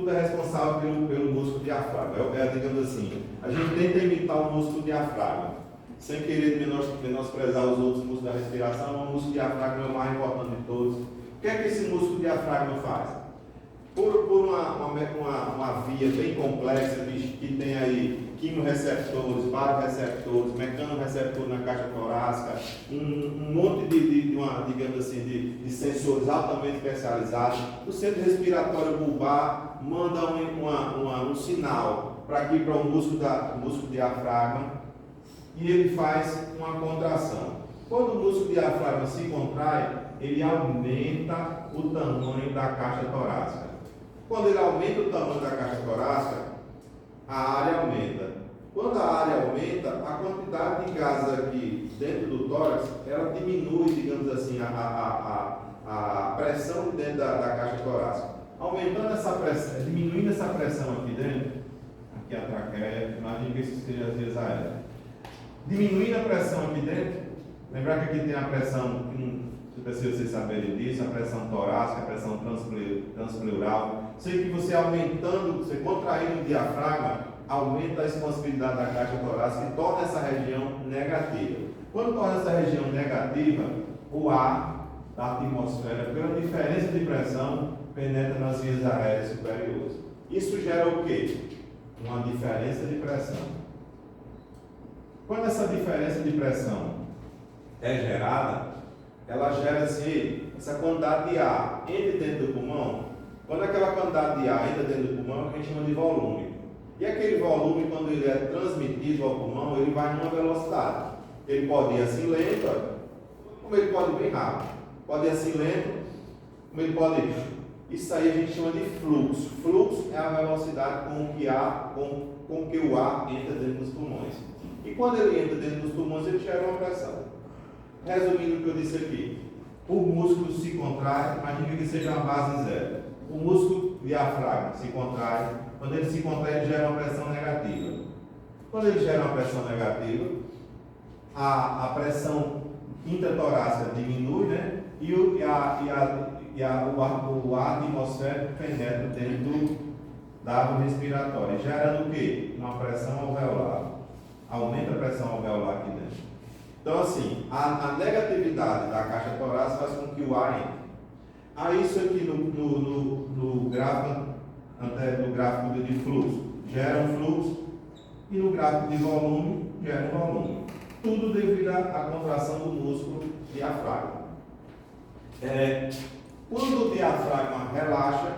é responsável pelo músculo diafragma. Digamos assim, a gente tenta imitar o músculo diafragma, sem querer menosprezar os outros músculos da respiração, mas o músculo diafragma é o mais importante de todos. O que é que esse músculo diafragma faz? Por uma via bem complexa que tem aí quimioreceptores, baroreceptores, mecanorreceptores na caixa torácica, um monte digamos assim, de sensores altamente especializados. O centro respiratório bulbar manda um sinal para o músculo diafragma e ele faz uma contração. Quando o músculo diafragma se contrai, ele aumenta o tamanho da caixa torácica. Quando ele aumenta o tamanho da caixa torácica, a área aumenta. Quando a área aumenta, a quantidade de gases aqui dentro do tórax, ela diminui, digamos assim, a pressão dentro da caixa torácica. Aumentando essa pressão, diminuindo essa pressão aqui dentro, aqui a traqueia, imagina que isso seja as vias aéreas. Diminuindo a pressão aqui dentro, lembrar que aqui tem a pressão, não sei se vocês saberem disso, a pressão torácica, a pressão transpleural. Sei que você contraindo o diafragma, aumenta a expansibilidade da caixa torácica e torna essa região negativa. Quando torna essa região negativa, o ar da atmosfera, pela diferença de pressão, penetra nas vias aéreas superiores. Isso gera o quê? Uma diferença de pressão. Quando essa diferença de pressão é gerada, ela gera assim, essa quantidade de ar entra dentro do pulmão. Quando aquela quantidade de ar entra dentro do pulmão, a gente chama de volume. E aquele volume, quando ele é transmitido ao pulmão, ele vai numa velocidade. Ele pode ir assim lento, como ele pode ir bem rápido. Pode ir assim lento, como ele pode ir. Isso aí a gente chama de fluxo. Fluxo é a velocidade com que o ar entra dentro dos pulmões. E quando ele entra dentro dos pulmões, ele gera uma pressão. resumindo o que eu disse aqui, o músculo se contrai, imagine que seja uma base zero. O músculo diafragma se contrai, quando ele se contrai, ele gera uma pressão negativa. Quando ele gera uma pressão negativa, a pressão intratorácica diminui, né? O ar atmosférico penetra dentro da árvore respiratória, gerando o quê? Uma pressão alveolar. Aumenta a pressão alveolar aqui dentro. Então, assim, a negatividade da caixa torácica faz com que o ar entre. Aí, isso aqui no gráfico de fluxo gera um fluxo, e no gráfico de volume gera um volume. Tudo devido à contração do músculo diafragma. Quando o diafragma relaxa,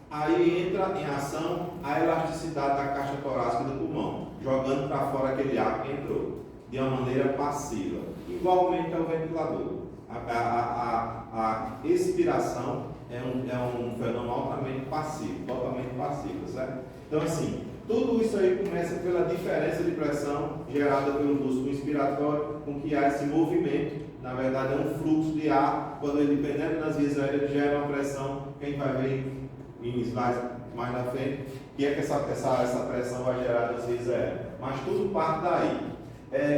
aí entra em ação a elasticidade da caixa torácica do pulmão, jogando para fora aquele ar que entrou, de uma maneira passiva, igualmente ao ventilador. A expiração é um fenômeno altamente passivo, totalmente passivo, certo? Então, assim, tudo isso aí começa pela diferença de pressão gerada pelo músculo inspiratório, com que há esse movimento. Na verdade, é um fluxo de ar. Quando ele penetra nas vias aéreas, gera uma pressão. Quem vai ver em slides mais na frente, que é que essa pressão vai gerar nas vias aéreas. Mas tudo parte daí.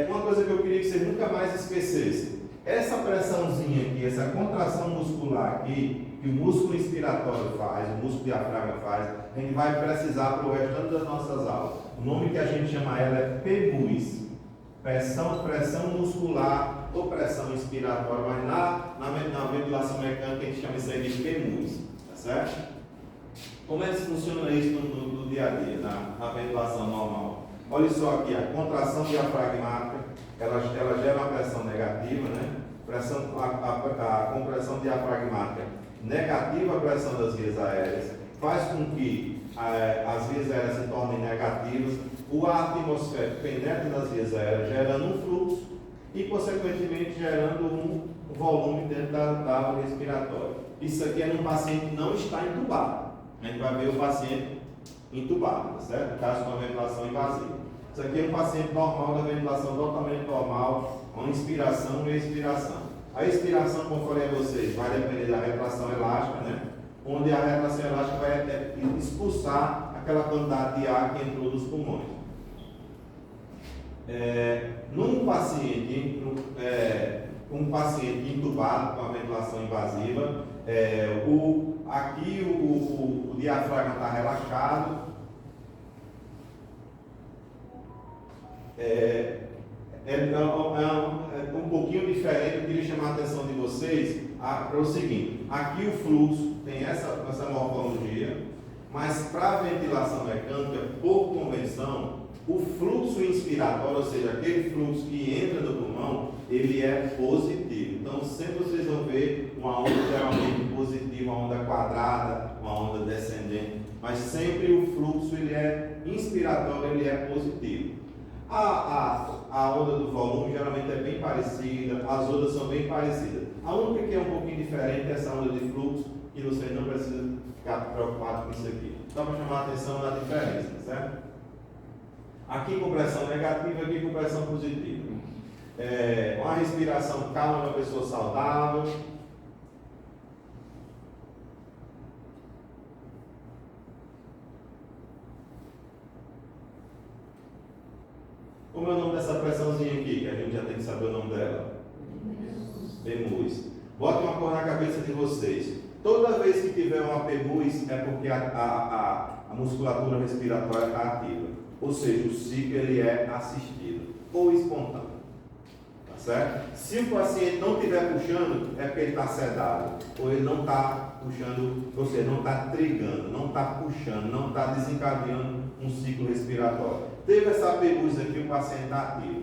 Uma coisa que eu queria que você nunca mais esquecesse: essa pressãozinha aqui, essa contração muscular aqui, que o músculo inspiratório faz, o músculo diafragma faz, a gente vai precisar para o restante das nossas aulas. O nome que a gente chama ela é PMUS, pressão muscular ou pressão inspiratória, mas na ventilação mecânica a gente chama isso aí de PMUS, tá certo? Como é que funciona isso no dia a dia, na ventilação normal? Olha só aqui, a contração diafragmática, ela gera uma pressão negativa, né? A compressão diafragmática negativa a pressão das vias aéreas, faz com que as vias aéreas se tornem negativas, o ar atmosférico penetra nas vias aéreas, gerando um fluxo e, consequentemente, gerando um volume dentro da árvore respiratória. Isso aqui é num paciente que não está entubado. A gente vai ver o paciente entubado, tá certo? No caso, com a ventilação invasiva. Isso aqui é um paciente normal, da ventilação totalmente normal, com inspiração e expiração. A expiração, como falei a vocês, vai depender da retração elástica, né? Onde a retração elástica vai expulsar aquela quantidade de ar que entrou dos pulmões. Num paciente, um paciente intubado com a ventilação invasiva, aqui o diafragma está relaxado, um pouquinho diferente. Eu queria chamar a atenção de vocês para o seguinte: aqui o fluxo tem essa morfologia, mas para a ventilação mecânica, por convenção, o fluxo inspiratório, ou seja, aquele fluxo que entra no pulmão, ele é positivo. Então, sempre vocês vão ver uma onda geralmente positiva, uma onda quadrada, uma onda descendente, mas sempre o fluxo ele é inspiratório, ele é positivo. A onda do volume geralmente é bem parecida, as ondas são bem parecidas. A única que é um pouquinho diferente é essa onda de fluxo, que vocês não precisam ficar preocupados com isso aqui. Só para chamar a atenção da diferença, certo? Aqui com pressão negativa, aqui com pressão positiva. Uma respiração calma da pessoa saudável. Como é o nome dessa pressãozinha aqui, que a gente já tem que saber o nome dela? PMUS. Bote uma cor na cabeça de vocês. Toda vez que tiver uma PMUS é porque a musculatura respiratória está ativa. Ou seja, o ciclo ele é assistido ou espontâneo. Tá certo? Se o paciente não estiver puxando, é porque ele está sedado. Ou ele não está puxando, ou seja, não está trigando, não está puxando, não está desencadeando um ciclo respiratório. Teve essa PMUS aqui, o paciente está ativo.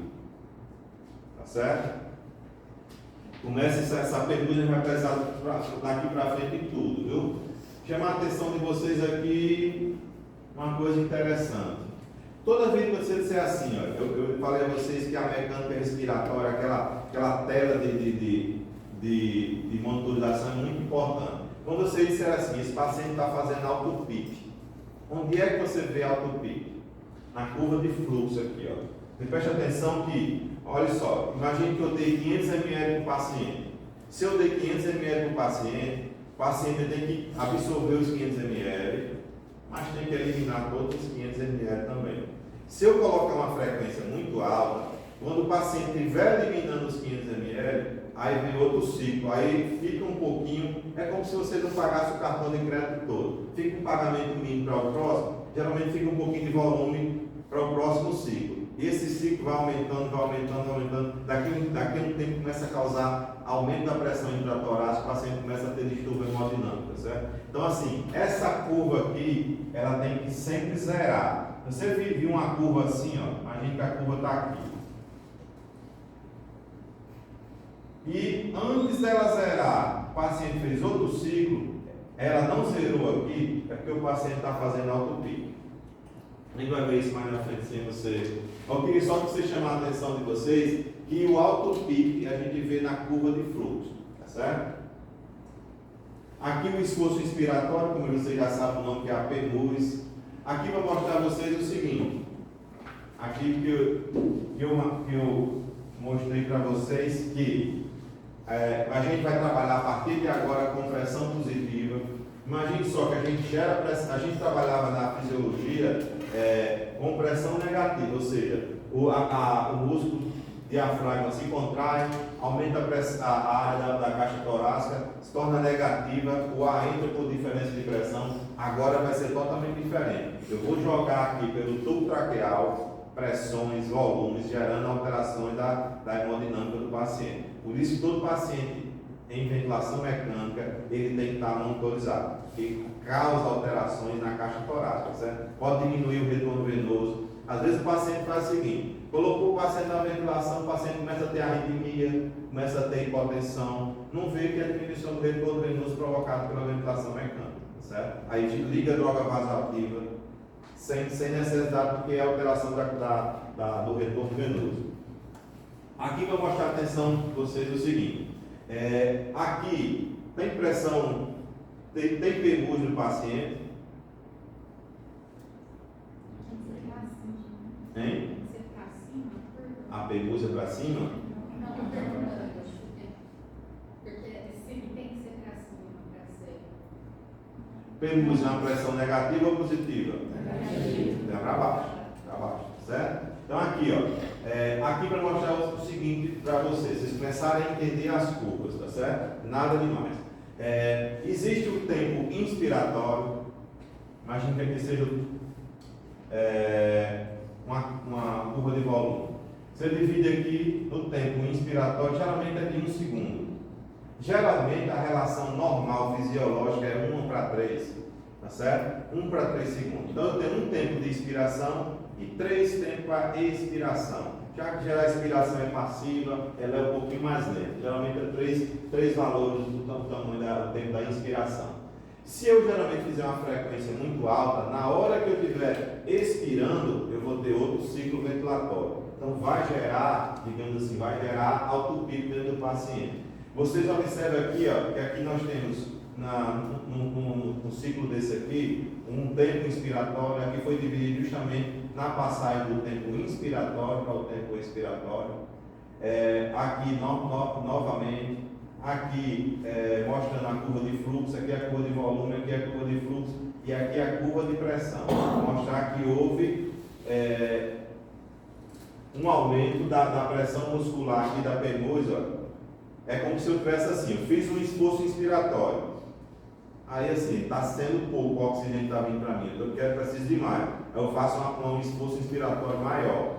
Tá certo? Começa essa PMUS, a gente vai precisar daqui para frente em tudo, viu? Chamar a atenção de vocês aqui, uma coisa interessante. Toda vez que você disser assim, ó, eu falei a vocês que a mecânica respiratória, aquela tela de monitorização é muito importante. Quando você disser assim, esse paciente está fazendo autopique, onde é que você vê autopique? Na curva de fluxo aqui, ó. Você preste atenção que olha só, imagine que eu dei 500 ml para o paciente. Se eu dei 500 ml para o paciente tem que absorver os 500 ml, mas tem que eliminar todos os 500 ml também. Se eu colocar uma frequência muito alta, quando o paciente estiver eliminando os 500 ml, aí vem outro ciclo, aí fica um pouquinho, é como se você não pagasse o cartão de crédito todo. Fica um pagamento mínimo para o próximo, geralmente fica um pouquinho de volume para o próximo ciclo. E esse ciclo vai aumentando, vai aumentando, vai aumentando. Daqui a um tempo começa a causar aumento da pressão intratorácica, o paciente começa a ter distúrbio hemodinâmico, certo? Então, assim, essa curva aqui, ela tem que sempre zerar. Você viu uma curva assim, ó, imagina que a curva está aqui. E antes dela zerar, o paciente fez outro ciclo, ela não zerou aqui, é porque o paciente está fazendo alto pico. A gente vai ver isso mais na frente sem você. Eu queria só que você chamasse a atenção de vocês que o alto pico a gente vê na curva de fluxo, tá certo? Aqui o esforço inspiratório, como você já sabe o nome, que é a PEMUS. Aqui vou mostrar a vocês o seguinte. Aqui que eu mostrei para vocês que a gente vai trabalhar a partir de agora com pressão positiva. Imagine só que a gente gera pressão, a gente trabalhava na fisiologia com pressão negativa, ou seja, o músculo diafragma se contrai, aumenta a área da caixa torácica, se torna negativa, o ar entra por diferença de pressão, agora vai ser totalmente diferente. Eu vou jogar aqui pelo tubo traqueal pressões, volumes, gerando alterações da hemodinâmica do paciente. Por isso, todo paciente em ventilação mecânica, ele tem que estar monitorizado, porque causa alterações na caixa torácica, certo? Pode diminuir o retorno venoso. Às vezes o paciente faz o seguinte, colocou o paciente na ventilação, o paciente começa a ter arritmia, começa a ter hipotensão, não vê que é a diminuição do retorno venoso provocado pela ventilação mecânica, certo? Aí liga a droga vasoativa, sem necessidade, porque é a alteração do retorno venoso. Aqui para mostrar a atenção de vocês o seguinte, aqui tem pressão, tem PEMUS no paciente. Hein? A PEMUS é para cima? Não, porque esse tem que ser para cima, para ser. PEMUS é uma pressão negativa ou positiva? Negativa. É para baixo, certo? Então aqui, ó, aqui para mostrar o seguinte para vocês começarem a entender as curvas, tá certo? Nada demais. Existe o tempo inspiratório, imagina que aqui seja uma curva de volume. Você divide aqui no tempo inspiratório, geralmente é de 1 segundo. Geralmente a relação normal fisiológica é 1 para 3, tá certo? 1 para 3 segundos. Então eu tenho um tempo de inspiração e 3 tempos para expiração. Já que a expiração é passiva, ela é um pouquinho mais lenta. Geralmente é 3 valores do tamanho do tempo da inspiração. Se eu geralmente fizer uma frequência muito alta, na hora que eu estiver expirando, eu vou ter outro ciclo ventilatório. Então vai gerar, digamos assim, vai gerar alto pico dentro do paciente. Vocês observam aqui, ó, que aqui nós temos no ciclo desse aqui, um tempo inspiratório, aqui foi dividido justamente na passagem do tempo inspiratório para o tempo expiratório. Aqui novamente, aqui mostrando a curva de fluxo, aqui a curva de volume, aqui a curva de fluxo e aqui a curva de pressão. Vou mostrar que houve um aumento da pressão muscular aqui da PEMUS, ó. É como se eu tivesse assim, eu fiz um esforço inspiratório. Aí assim, está sendo pouco o oxigênio que está vindo para mim, então eu preciso de mais. Eu faço um esforço inspiratório maior.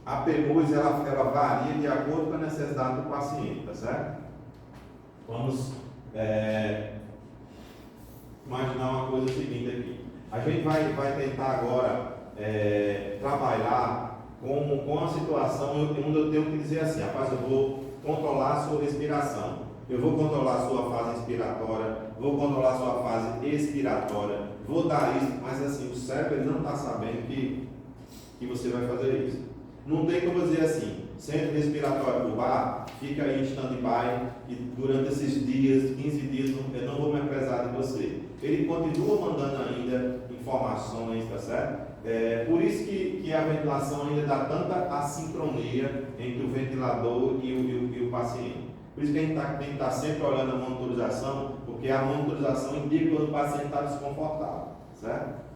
A PEMUS ela varia de acordo com a necessidade do paciente, tá certo? Vamos imaginar uma coisa seguinte aqui. A gente vai tentar agora trabalhar com a situação onde eu tenho que dizer assim, rapaz, eu vou controlar a sua respiração, eu vou controlar a sua fase inspiratória, vou controlar a sua fase expiratória, vou dar isso, mas assim, o cérebro ele não está sabendo que você vai fazer isso. Não tem como dizer assim, centro respiratório por bar, fica aí em stand-by e durante esses dias, 15 dias, eu não vou me apressar de você. Ele continua mandando ainda informações, tá certo? Por isso que a ventilação ainda dá tanta assincronia entre o ventilador e o paciente. Por isso que a gente tem que estar sempre olhando a monitorização, porque a monitorização indica quando o paciente está desconfortável, certo?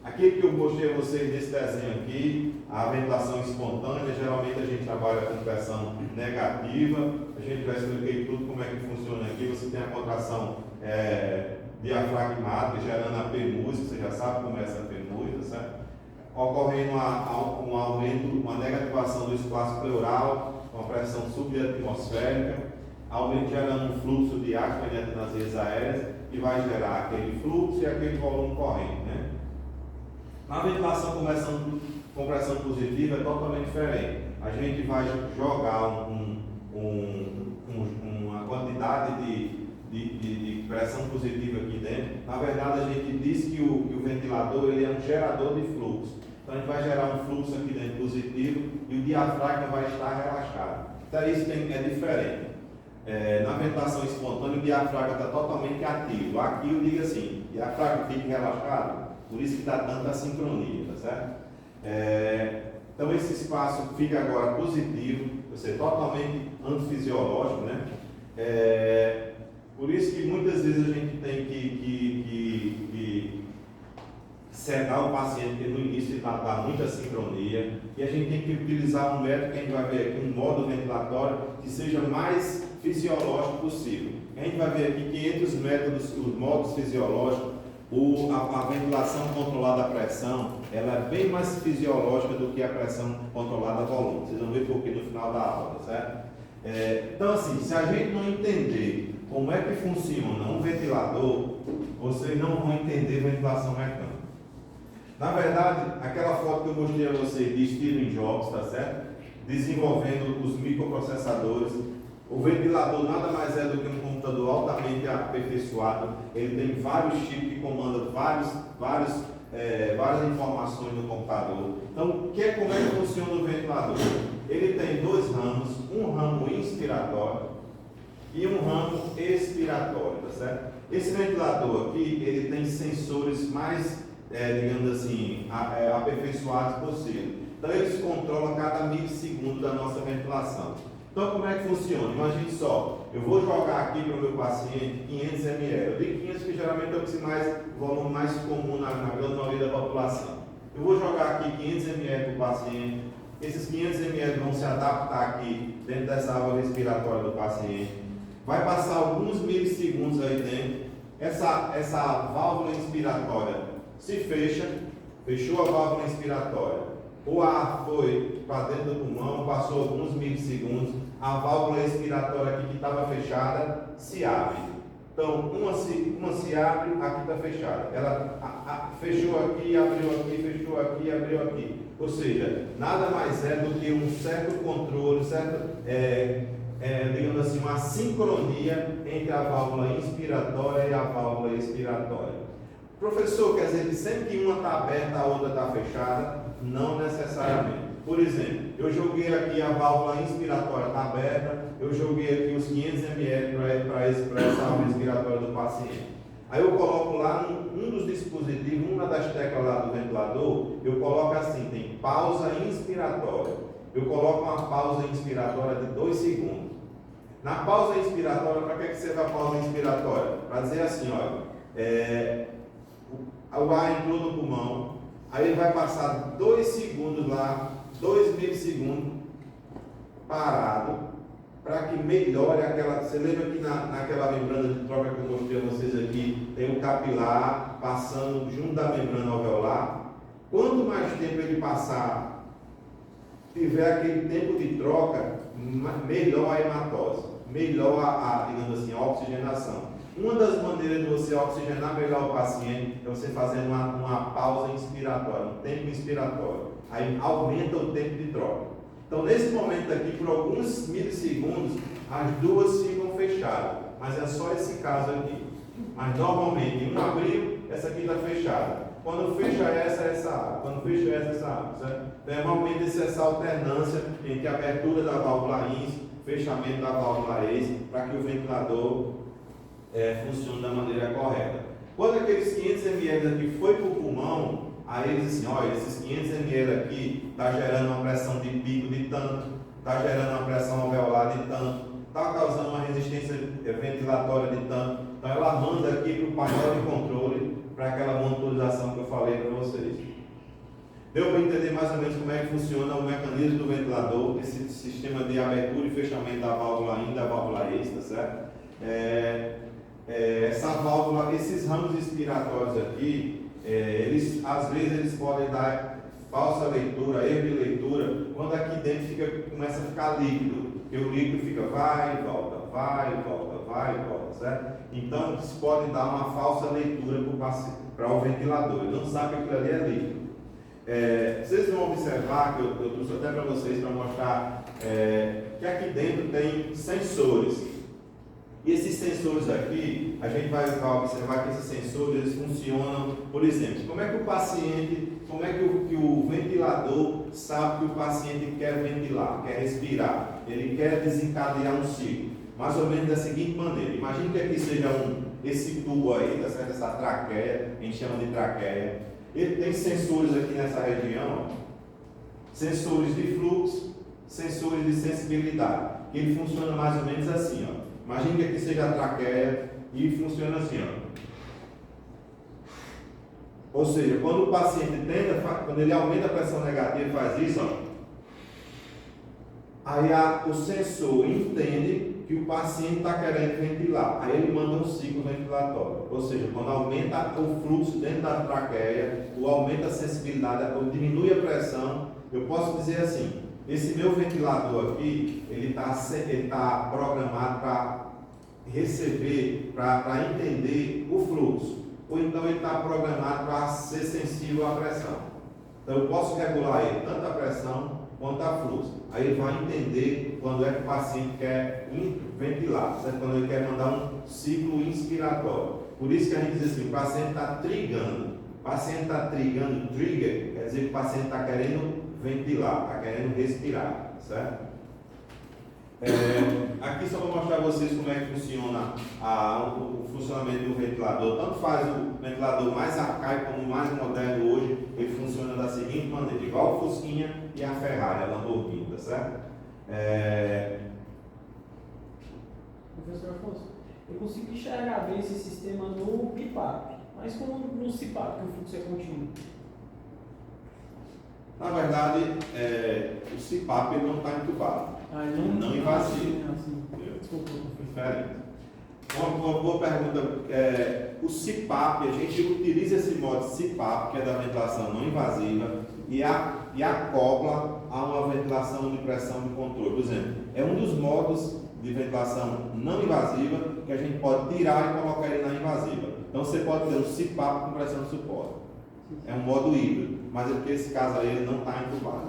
Aquilo que eu mostrei a vocês nesse desenho aqui, a ventilação espontânea, geralmente a gente trabalha com pressão negativa, a gente já expliquei tudo como é que funciona aqui, você tem a contração diafragmática gerando a pneumosia, você já sabe como é essa pneumosia, certo? Ocorrendo um aumento, uma negativação do espaço pleural, uma pressão subatmosférica, aumento gerando um fluxo de ar que penetra nas vias aéreas e vai gerar aquele fluxo e aquele volume corrente, né? Na ventilação com pressão positiva é totalmente diferente. A gente vai jogar uma quantidade de pressão positiva aqui dentro. Na verdade, a gente diz que o ventilador ele é um gerador de fluxo. Então, a gente vai gerar um fluxo aqui dentro positivo e o diafragma vai estar relaxado. Então, isso é diferente. Na ventilação espontânea, o diafragma está totalmente ativo. Aqui eu digo assim, o diafragma fica relaxado, por isso que dá tanta sincronia, tá certo? Então, esse espaço fica agora positivo, ou seja, totalmente antifisiológico, né? Por isso que muitas vezes a gente tem que sedar o paciente, porque no início ele dá muita sincronia, e a gente tem que utilizar um método que a gente vai ver aqui, um modo ventilatório que seja mais fisiológico possível. A gente vai ver aqui que entre os métodos, os modos fisiológicos, a ventilação controlada a pressão, ela é bem mais fisiológica do que a pressão controlada a volume. Vocês vão ver por quê no final da aula, certo? Então assim, se a gente não entender como é que funciona um ventilador, vocês não vão entender ventilação mecânica. Na verdade, aquela foto que eu mostrei a vocês de Steve Jobs, tá certo? Desenvolvendo os microprocessadores. O ventilador nada mais é do que um computador altamente aperfeiçoado. Ele tem vários chips que comandam várias informações no computador. Então, como é que funciona o ventilador? Ele tem dois ramos, um ramo inspiratório e um ramo expiratório, tá certo? Esse ventilador aqui, ele tem sensores mais, digamos assim, aperfeiçoados possível. Então, eles controlam cada milissegundo da nossa ventilação. Então, como é que funciona? Imagine só, eu vou jogar aqui para o meu paciente 500 ml. Eu digo 500 porque geralmente é o volume mais comum na grande maioria da população. Eu vou jogar aqui 500 ml para o paciente. Esses 500 ml vão se adaptar aqui dentro dessa água respiratória do paciente. Vai passar alguns milissegundos aí dentro. Essa válvula inspiratória se fecha, fechou a válvula inspiratória. O ar foi para dentro do pulmão, passou alguns milissegundos, a válvula expiratória aqui que estava fechada se abre. Então, uma se abre, aqui está fechada. Ela fechou aqui, abriu aqui, fechou aqui, abriu aqui. Ou seja, nada mais é do que um certo controle, digamos assim, uma sincronia entre a válvula inspiratória e a válvula expiratória. Professor, quer dizer que sempre que uma está aberta, a outra está fechada? Não necessariamente. Por exemplo, eu joguei aqui a válvula inspiratória está aberta, eu joguei aqui os 500 ml para essa válvula inspiratória do paciente. Aí eu coloco lá um dos dispositivos, uma das teclas lá do ventilador, eu coloco assim, tem pausa inspiratória. Eu coloco uma pausa inspiratória de 2 segundos. Na pausa inspiratória, para que serve a pausa inspiratória? Para dizer assim, olha, o ar entrou no pulmão, aí ele vai passar 2 segundos lá, 2 milissegundos parado, para que melhore aquela. Você lembra que naquela membrana de troca que eu mostrei a vocês aqui, tem um capilar passando junto da membrana alveolar? Quanto mais tempo ele passar, tiver aquele tempo de troca, melhor a hematose, melhor digamos assim, a oxigenação. Uma das maneiras de você oxigenar melhor o paciente é você fazendo uma pausa inspiratória, um tempo inspiratório. Aí aumenta o tempo de troca. Então, nesse momento aqui, por alguns milissegundos, as duas ficam fechadas. Mas é só esse caso aqui. Mas normalmente, um abriu, essa aqui está fechada. Quando fecha essa abre. Quando fecha essa abre. Certo? Então, normalmente essa alternância entre a abertura da válvula ins, fechamento da válvula ex, para que o ventilador funcione da maneira correta. Quando aqueles 500 ml aqui foi para o pulmão, aí eles dizem assim, olha, esses 500 ml aqui está gerando uma pressão de pico de tanto, está gerando uma pressão alveolar de tanto, está causando uma resistência ventilatória de tanto. Então ela manda aqui para o painel de controle, para aquela monitorização que eu falei para vocês. Deu para entender mais ou menos como é que funciona o mecanismo do ventilador, esse sistema de abertura e fechamento da válvula in, da válvula ex, tá certo? Essa válvula, esses ramos expiratórios aqui, às vezes eles podem dar falsa leitura, erro de leitura, quando aqui dentro começa a ficar líquido, porque o líquido fica vai e volta, vai e volta, vai e volta, certo? Então isso pode dar uma falsa leitura para o ventilador, ele não sabe que aquilo ali é líquido. Vocês vão observar que eu trouxe até para vocês para mostrar que aqui dentro tem sensores. E esses sensores aqui, a gente vai observar que esses sensores eles funcionam, por exemplo, como é que o ventilador sabe que o paciente quer ventilar, quer respirar, ele quer desencadear um ciclo, mais ou menos da seguinte maneira. Imagine que aqui seja esse tubo aí, tá certo? Essa traqueia, a gente chama de traqueia. Ele tem sensores aqui nessa região, sensores de fluxo, sensores de sensibilidade, que ele funciona mais ou menos assim, ó. Imagine que aqui seja a traqueia e funciona assim, ó. Ou seja, quando o paciente quando ele aumenta a pressão negativa e faz isso, ó, aí o sensor entende que o paciente está querendo ventilar, aí ele manda um ciclo ventilatório. Ou seja, quando aumenta o fluxo dentro da traqueia, ou aumenta a sensibilidade, ou diminui a pressão, eu posso dizer assim, esse meu ventilador aqui, ele tá programado para receber, para entender o fluxo, ou então ele está programado para ser sensível à pressão. Então eu posso regular ele, tanto a pressão quanto a fluxo. Aí ele vai entender quando é que o paciente quer ventilar, certo? Quando ele quer mandar um ciclo inspiratório. Por isso que a gente diz assim, o paciente está trigando. O paciente está trigando, trigger, quer dizer que o paciente está querendo ventilar, está querendo respirar, certo? Aqui só vou mostrar a vocês como é que funciona o funcionamento do ventilador. Tanto faz o ventilador mais arcaico como o mais moderno hoje, ele funciona da seguinte maneira, igual o Fusquinha e a Ferrari, a Lamborghini, tá certo? Professor Afonso, eu consigo enxergar bem esse sistema no BiPAP, mas como no CPAP, que o fluxo é contínuo? Na verdade, o CPAP ele não está entubado, não invasivo. Desculpa, Diferente. Uma boa pergunta. O CPAP, a gente utiliza esse modo CPAP, que é da ventilação não invasiva, e acopla a uma ventilação de pressão de controle. Por exemplo, é um dos modos de ventilação não invasiva que a gente pode tirar e colocar ele na invasiva. Então você pode ter um CPAP com pressão de suporte. É um modo híbrido, mas é porque esse caso aí ele não está entubado.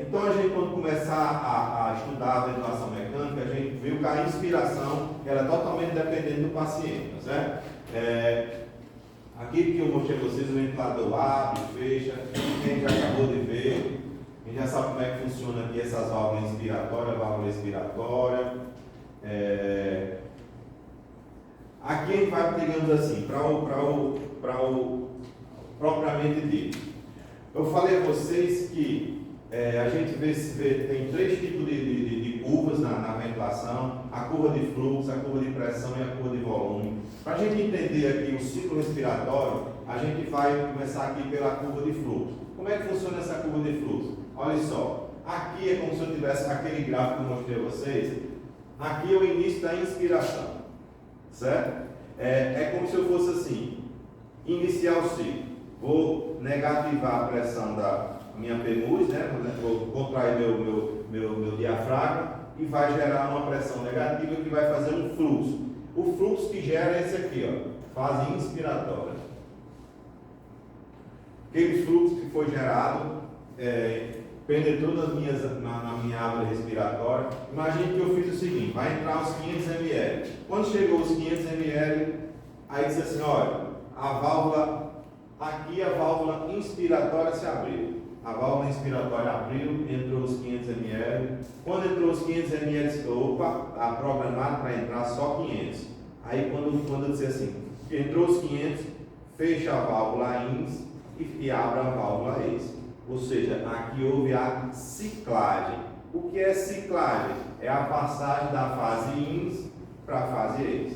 Então a gente, quando começar a estudar a ventilação mecânica, a gente viu que a inspiração era totalmente dependente do paciente, tá certo? Aqui que eu mostrei a vocês, o ventilador abre, fecha, quem já acabou de ver, quem já sabe como é que funciona aqui essas válvulas inspiratórias, válvula expiratória. Aqui a gente vai, digamos assim, para o propriamente dito. Eu falei a vocês que a gente tem três tipos de curvas na ventilação: a curva de fluxo, a curva de pressão e a curva de volume. Para a gente entender aqui o ciclo respiratório, a gente vai começar aqui pela curva de fluxo. Como é que funciona essa curva de fluxo? Olha só, aqui é como se eu tivesse aquele gráfico que eu mostrei a vocês. Aqui é o início da inspiração, certo? É como se eu fosse assim, iniciar o ciclo. Vou negativar a pressão da minha pemuz, né? Vou contrair meu diafragma e vai gerar uma pressão negativa que vai fazer um fluxo. O fluxo que gera é esse aqui, ó, fase inspiratória. Aquele fluxo que foi gerado penetrou na minha árvore respiratória. Imagine que eu fiz o seguinte: vai entrar os 500 ml. Quando chegou os 500 ml, aí disse assim: olha, aqui a válvula inspiratória se abriu. A válvula inspiratória abriu, entrou os 500 ml. Quando entrou os 500 ml, opa, está programado para entrar só 500. Aí quando eu disser assim, entrou os 500, fecha a válvula INS e abre a válvula EIS. Ou seja, aqui houve a ciclagem. O que é ciclagem? É a passagem da fase INS para a fase EIS.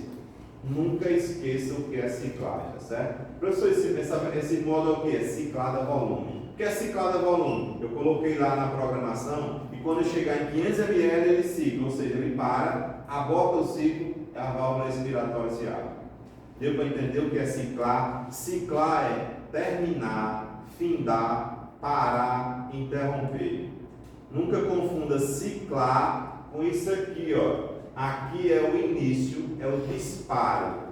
Nunca esqueça o que é ciclagem, tá certo? Professor, esse modo é o que? É ciclada volume. O que é ciclada volume? Eu coloquei lá na programação e quando eu chegar em 500 ml ele cicla, ou seja, ele para, aborta o ciclo e a válvula respiratória se abre. Deu para entender o que é ciclar? Ciclar é terminar, findar, parar, interromper. Nunca confunda ciclar com isso aqui, ó. Aqui é o início, é o disparo.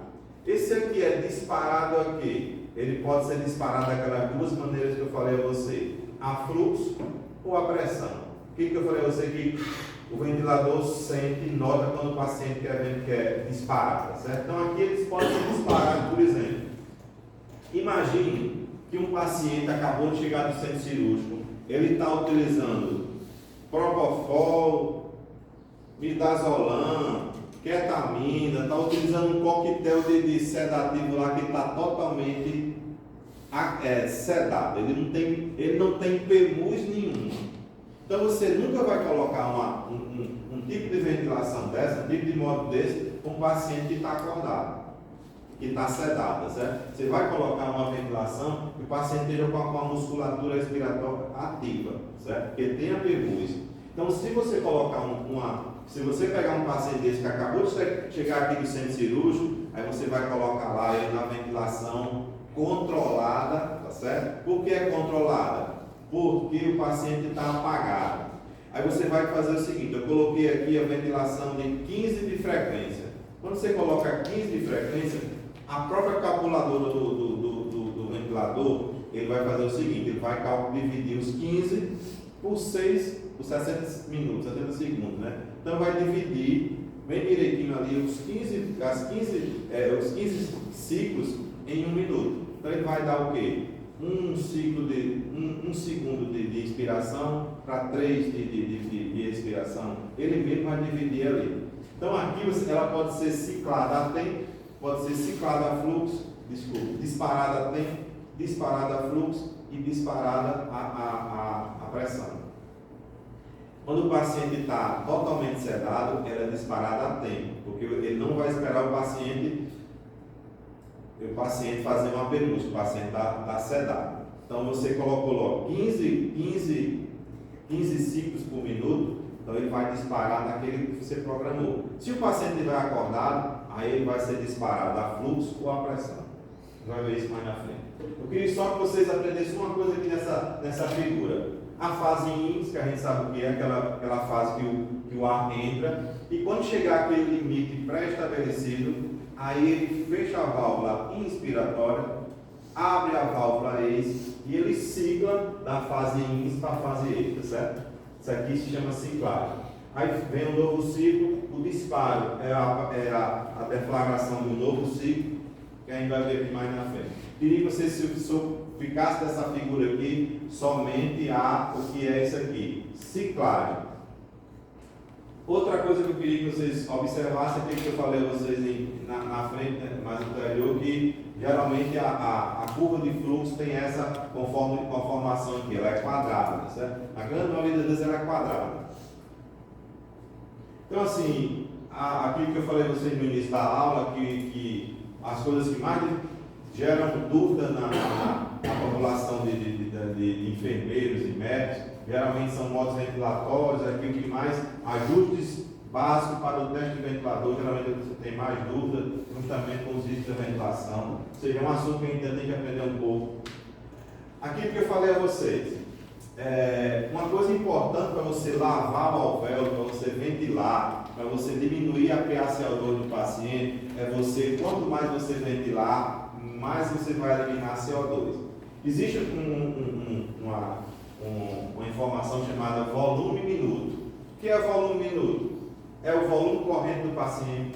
Esse aqui é disparado aqui. Ele pode ser disparado daquelas duas maneiras que eu falei a você: a fluxo ou a pressão. O que eu falei a você aqui? O ventilador sente, nota quando o paciente quer disparar, tá certo? Então aqui eles podem ser disparados, por exemplo. Imagine que um paciente acabou de chegar do centro cirúrgico, ele está utilizando propofol, midazolam, ketamina, está utilizando um coquetel de sedativo lá que está totalmente sedado, ele não tem PEMUS nenhum. Então você nunca vai colocar um tipo de ventilação dessa, um tipo de modo desse, com um paciente que está acordado, que está sedado, certo? Você vai colocar uma ventilação que o paciente esteja com a musculatura respiratória ativa, certo? Porque tem a PEMUS. Então se você colocar se você pegar um paciente desse que acabou de chegar aqui do centro cirúrgico, aí você vai colocar lá ele na ventilação controlada, tá certo? Por que é controlada? Porque o paciente está apagado. Aí você vai fazer o seguinte: eu coloquei aqui a ventilação de 15 de frequência. Quando você coloca 15 de frequência, a própria calculadora do ventilador, ele vai fazer o seguinte: ele vai dividir os 15 por 6, por 60 minutos, 60 segundos, né? Então vai dividir bem direitinho ali os 15 ciclos em 1 minuto. Então ele vai dar o quê? Um segundo de inspiração para 3 de expiração. Ele mesmo vai dividir ali. Então aqui ela pode ser ciclada a tempo, pode ser ciclada a fluxo, disparada a tempo, disparada a fluxo e disparada a pressão. Quando o paciente está totalmente sedado, ela é disparada a tempo, porque ele não vai esperar o paciente fazer uma PEMUS, o paciente está sedado. Então você colocou logo 15 ciclos por minuto, então ele vai disparar naquele que você programou. Se o paciente estiver acordado, aí ele vai ser disparado a fluxo ou a pressão. Você vai ver isso mais na frente. Eu queria só que vocês aprendessem uma coisa aqui nessa figura. A fase INS, que a gente sabe o que é, aquela fase que o ar entra, e quando chegar aquele limite pré-estabelecido, aí ele fecha a válvula inspiratória, abre a válvula EIS e ele cicla da fase INS para a fase EIS, tá certo? Isso aqui se chama ciclagem. Aí vem um novo ciclo, o disparo é a deflagração do novo ciclo, que a gente vai ver aqui mais na frente. Queria que você ficasse dessa figura aqui somente o que é isso aqui, ciclagem. Outra coisa que eu queria que vocês observassem é que eu falei a vocês na frente, né, mais anterior, que geralmente a curva de fluxo tem essa conformação aqui, ela é quadrada, tá certo? A grande maioria das vezes ela é quadrada. Então assim, aquilo que eu falei a vocês no início da aula, que as coisas que mais geram dúvida na população de enfermeiros e médicos, geralmente são modos ventilatórios, aquilo que mais ajustes básicos para o teste de ventilador, geralmente você tem mais dúvida, juntamente com os itens da ventilação. Ou seja, é um assunto que a gente ainda tem que aprender um pouco. Aquilo que eu falei a vocês, uma coisa importante para você lavar o alvéolo, para você ventilar, para você diminuir a PaCO2 do paciente, quanto mais você ventilar, mais você vai eliminar CO2. Existe uma informação chamada volume minuto. O que é volume minuto? É o volume corrente do paciente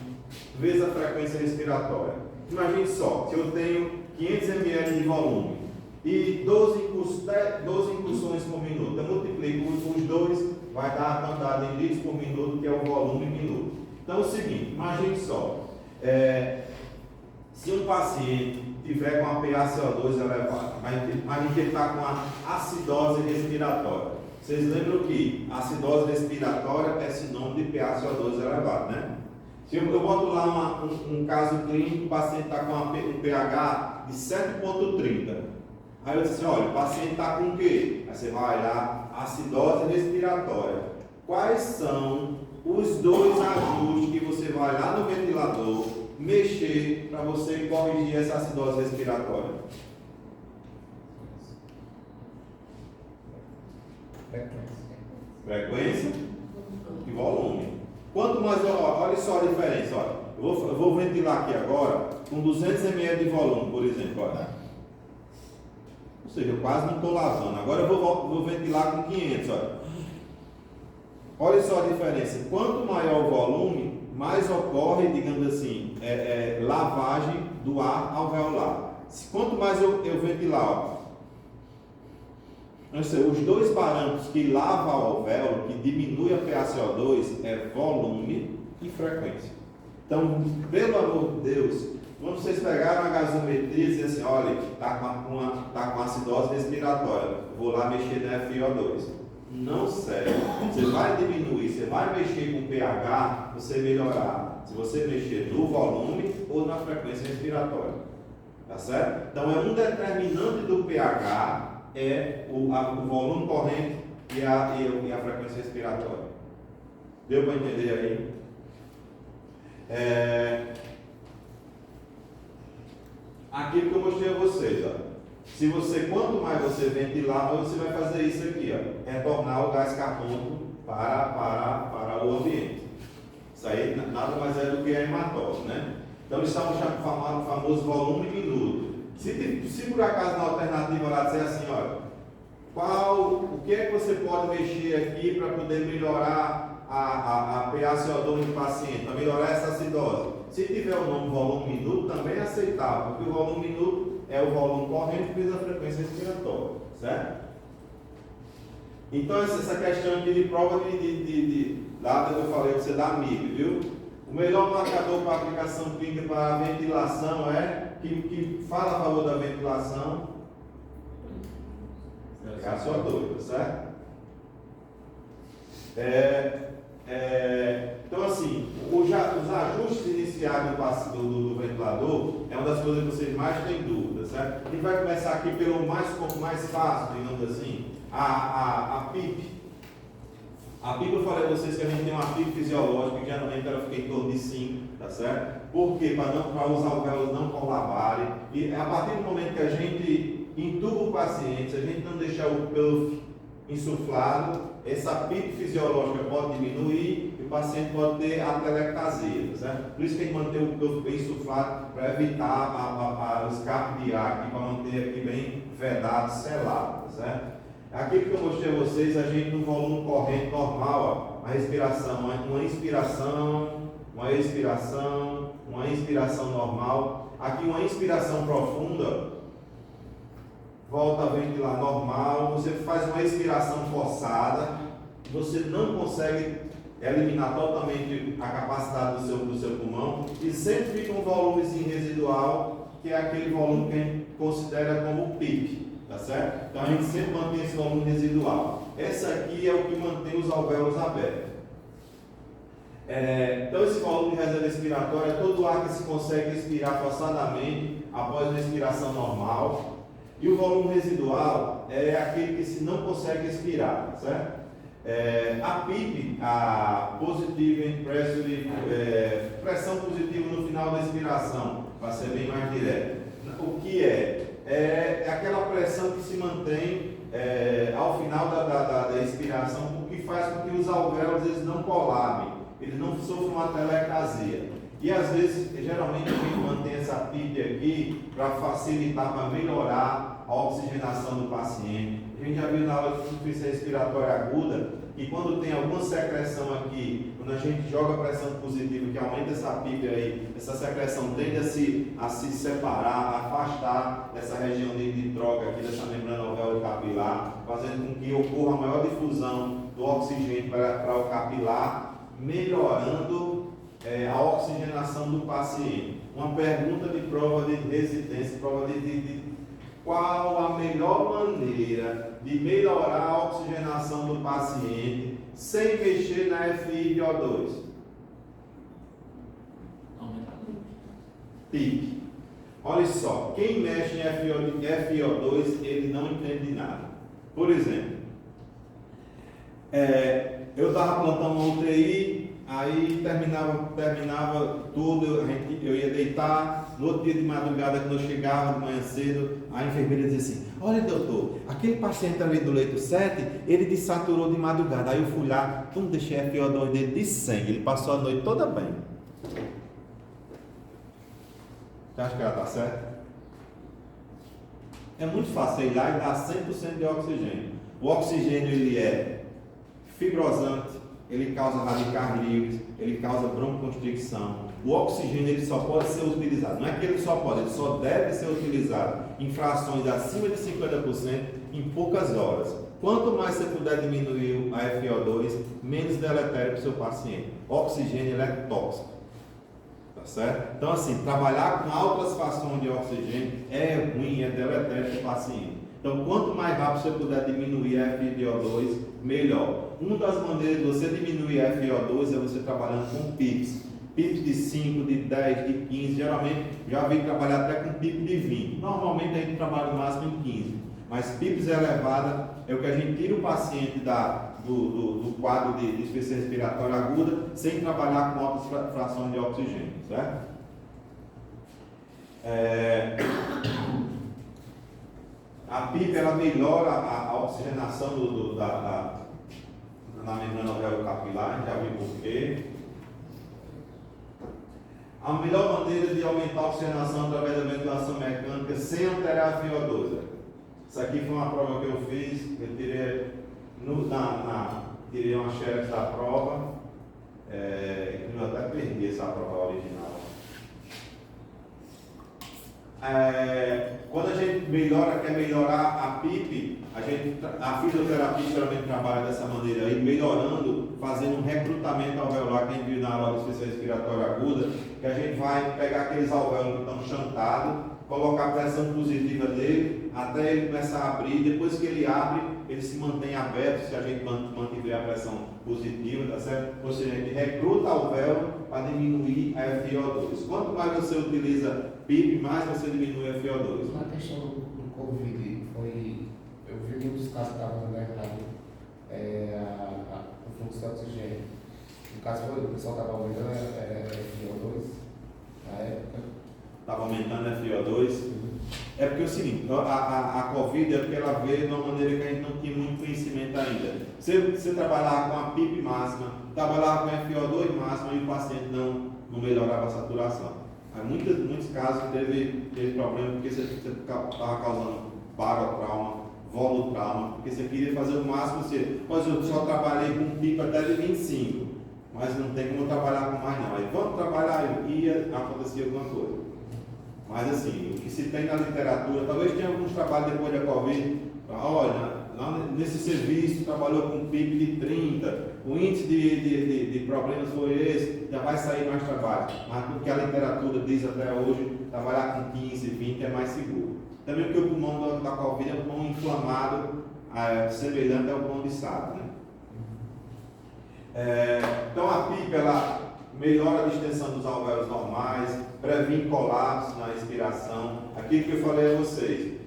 vezes a frequência respiratória. Imagine só, se eu tenho 500 ml de volume e 12 incursões por minuto, eu multiplico os dois, vai dar a quantidade de litros por minuto, que é o volume minuto. Então é o seguinte, imagine só, Se um paciente tiver com a PaCO2 elevada, a gente está com a acidose respiratória. Vocês lembram que acidose respiratória é sinônimo de PaCO2 elevado, né? Se eu boto lá um caso clínico, o paciente está com um pH de 7,30. Aí eu disse assim, olha, o paciente está com o quê? Aí você vai olhar acidose respiratória. Quais são os dois ajustes que você vai lá no ventilador mexer para você corrigir essa acidose respiratória? Frequência e volume. Quanto mais, olha só a diferença, olha. Eu vou ventilar aqui agora com 200 ml de volume, por exemplo, olha. Ou seja, eu quase não estou lavando. Agora eu vou ventilar com 500, olha. Olha só a diferença. Quanto maior o volume, mais ocorre, digamos assim, lavagem do ar alveolar. Quanto mais eu ventilar, ó, os dois parâmetros que lavam o alvéolo, que diminui a PaCO2, é volume e frequência. Então, pelo amor de Deus, quando vocês pegaram a gasometria e dizem assim, olha, está com acidose respiratória, vou lá mexer na FiO2. Não serve. Você vai diminuir, você vai mexer com o pH, você melhorar. Se você mexer no volume ou na frequência respiratória. Tá certo? Então, é um determinante do pH, o volume corrente e a frequência respiratória. Deu para entender aí? Aquilo que eu mostrei a vocês, ó. Quanto mais você ventilar, mais você vai fazer isso aqui, ó, retornar o gás carbônico para o ambiente. Isso aí nada mais é do que a hematose, né? Então estamos chamando o famoso volume minuto. Se por acaso na alternativa lá dizer assim, olha, o que é que você pode mexer aqui para poder melhorar a PaCO2 do paciente, para melhorar essa acidose? Se tiver o nome volume minuto, também é aceitável, porque o volume minuto é o volume corrente vezes a frequência respiratória, certo? Então, essa questão aqui de prova de data que eu falei que você dá MIB, viu? O melhor marcador para aplicação clínica para a ventilação que fala a favor da ventilação, é a sua dúvida, certo? Então, assim, os ajustes iniciais do ventilador é uma das coisas que vocês mais têm dúvida, certo? A gente vai começar aqui pelo mais fácil, digamos assim, a PIP. A PIP, eu falei a vocês que a gente tem uma PIP fisiológica, que geralmente ela fica em torno de 5, tá certo? Por quê? Para os alvéolos não colabarem. E a partir do momento que a gente intuba o paciente, se a gente não deixar o puff insuflado, essa PIP fisiológica pode diminuir e o paciente pode ter atelectasia, certo? Por isso que a gente mantém o puff bem insuflado para evitar o escape de ar aqui, para manter aqui bem vedado, selado, certo? Aquilo que eu mostrei a vocês, a gente no volume corrente normal, ó, a respiração, uma inspiração, uma expiração, uma inspiração normal. Aqui uma inspiração profunda, volta a ventilar normal, você faz uma expiração forçada, você não consegue eliminar totalmente a capacidade do seu pulmão e sempre fica um volumezinho residual, que é aquele volume que a gente considera como PIP. Tá certo? Então a gente sempre mantém esse volume residual. Essa aqui é o que mantém os alvéolos abertos. Então esse volume de reserva respiratória é todo o ar que se consegue expirar forçadamente após uma expiração normal. E o volume residual é aquele que se não consegue expirar, certo? A PIP, a Positive Pressure, pressão positiva no final da expiração, para ser bem mais direto. O que é? É aquela pressão que se mantém ao final da expiração, o que faz com que os alvéolos eles não colabem, eles não sofram uma telectasia. E às vezes, geralmente a gente mantém essa PIP aqui para facilitar, para melhorar a oxigenação do paciente. A gente já viu na aula de insuficiência respiratória aguda que quando tem alguma secreção aqui, quando a gente joga pressão positiva, que aumenta essa PIP aí, essa secreção tende a se separar, a afastar dessa região de troca aqui, dessa membrana alvéolo capilar, fazendo com que ocorra a maior difusão do oxigênio para o capilar, melhorando a oxigenação oxigenação do paciente. Uma pergunta de prova de residência, prova de qual a melhor maneira de melhorar a oxigenação do paciente sem mexer na FiO2? PIP. Olha só, quem mexe em FiO2, ele não entende nada. Por exemplo, eu estava plantando uma UTI, aí terminava tudo, eu ia deitar, no outro dia de madrugada, quando eu chegava de manhã cedo, a enfermeira dizia assim: olha doutor, aquele paciente ali do leito 7, ele desaturou de madrugada. Aí eu fui lá, deixei a FiO2 dele de 100, ele passou a noite toda bem. Você acha que ela está certa? É muito fácil ir lá e dar 100% de oxigênio. O oxigênio ele é fibrosante, ele causa radicais livres, ele causa broncoconstricção. O oxigênio ele só pode ser utilizado, não é que ele só pode, ele só deve ser utilizado em frações acima de 50% em poucas horas. Quanto mais você puder diminuir a FiO2, menos deletério para o seu paciente. O oxigênio ele é tóxico. Tá certo? Então, assim, trabalhar com altas frações de oxigênio é ruim, é deletério para o paciente. Então, quanto mais rápido você puder diminuir a FiO2, melhor. Uma das maneiras de você diminuir a FiO2 é você trabalhando com PIPs. PIPs de 5, de 10, de 15. Geralmente, já vi trabalhar até com PIP de 20. Normalmente, a gente trabalha no máximo em 15. Mas PIPs elevada é o que a gente tira o paciente do quadro de insuficiência respiratória aguda sem trabalhar com altas frações de oxigênio, certo? A PIP ela melhora a oxigenação na membrana alveolo-capilar, já viu por quê. A melhor maneira de aumentar a oxigenação através da ventilação mecânica sem alterar a FiO2. Isso aqui foi uma prova que eu fiz, eu tirei uma xerox da prova, eu até perdi essa prova original. Quando a gente quer melhorar a PIP, a fisioterapia geralmente trabalha dessa maneira aí, melhorando, fazendo um recrutamento alveolar, que a gente viu na aula de insuficiência respiratória aguda, que a gente vai pegar aqueles alvéolos que estão chantados, colocar a pressão positiva dele, até ele começar a abrir. Depois que ele abre, ele se mantém aberto, se a gente mantiver a pressão positiva, tá certo? Ou seja, a gente recruta alvéolo para diminuir a FiO2. Quanto mais você utiliza PIP, mais você diminui a FiO2. Na questão do Covid, eu vi muitos casos que estavam dando errado o fluxo de oxigênio. No caso, o pessoal estava aumentando a FiO2 na época. Estava aumentando a FiO2. É porque é o seguinte, a Covid é porque ela veio de uma maneira que a gente não tinha muito conhecimento ainda. Você trabalhava com a PIP máxima, trabalhava com a FiO2 máxima e o paciente não melhorava a saturação. Há muitos casos teve problema porque você estava causando barotrauma, volutrauma, porque você queria fazer o máximo, mas eu só trabalhei com PIP até de 25, mas não tem como trabalhar com mais não. Aí vamos trabalhar e ia acontecer alguma coisa. Mas assim, o que se tem na literatura, talvez tenha alguns trabalhos depois da Covid, olha, lá nesse serviço trabalhou com PIP de 30, o índice de problemas foi esse, já vai sair mais trabalho. Mas o que a literatura diz até hoje, trabalhar com 15, 20 é mais seguro. Também porque o pulmão da Covid é um pulmão inflamado, semelhante ao pulmão de sapo, né? Então a PIP, ela melhora a distensão dos alvéolos normais, previne colapso na expiração. Aquilo que eu falei a vocês,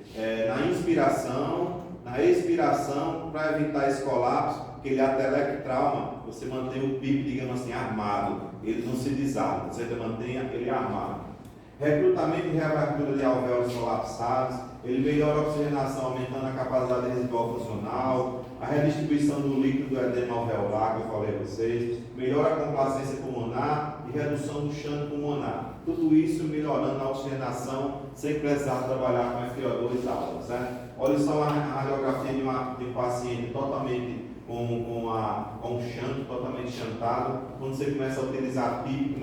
na inspiração, na expiração, para evitar esse colapso, aquele atelectrauma, você mantém o PIP, digamos assim, armado, ele não se desarma, você mantém ele armado. Recrutamento e reabertura de alvéolos colapsados, ele melhora a oxigenação, aumentando a capacidade residual funcional, a redistribuição do líquido do edema alveolar, que eu falei a vocês, melhora a complacência pulmonar e redução do chanto pulmonar. Tudo isso melhorando a oxigenação sem precisar trabalhar com FiO2 alta, certo? Olha só a radiografia de um paciente totalmente com um chanto, totalmente chantado. Quando você começa a utilizar PIP,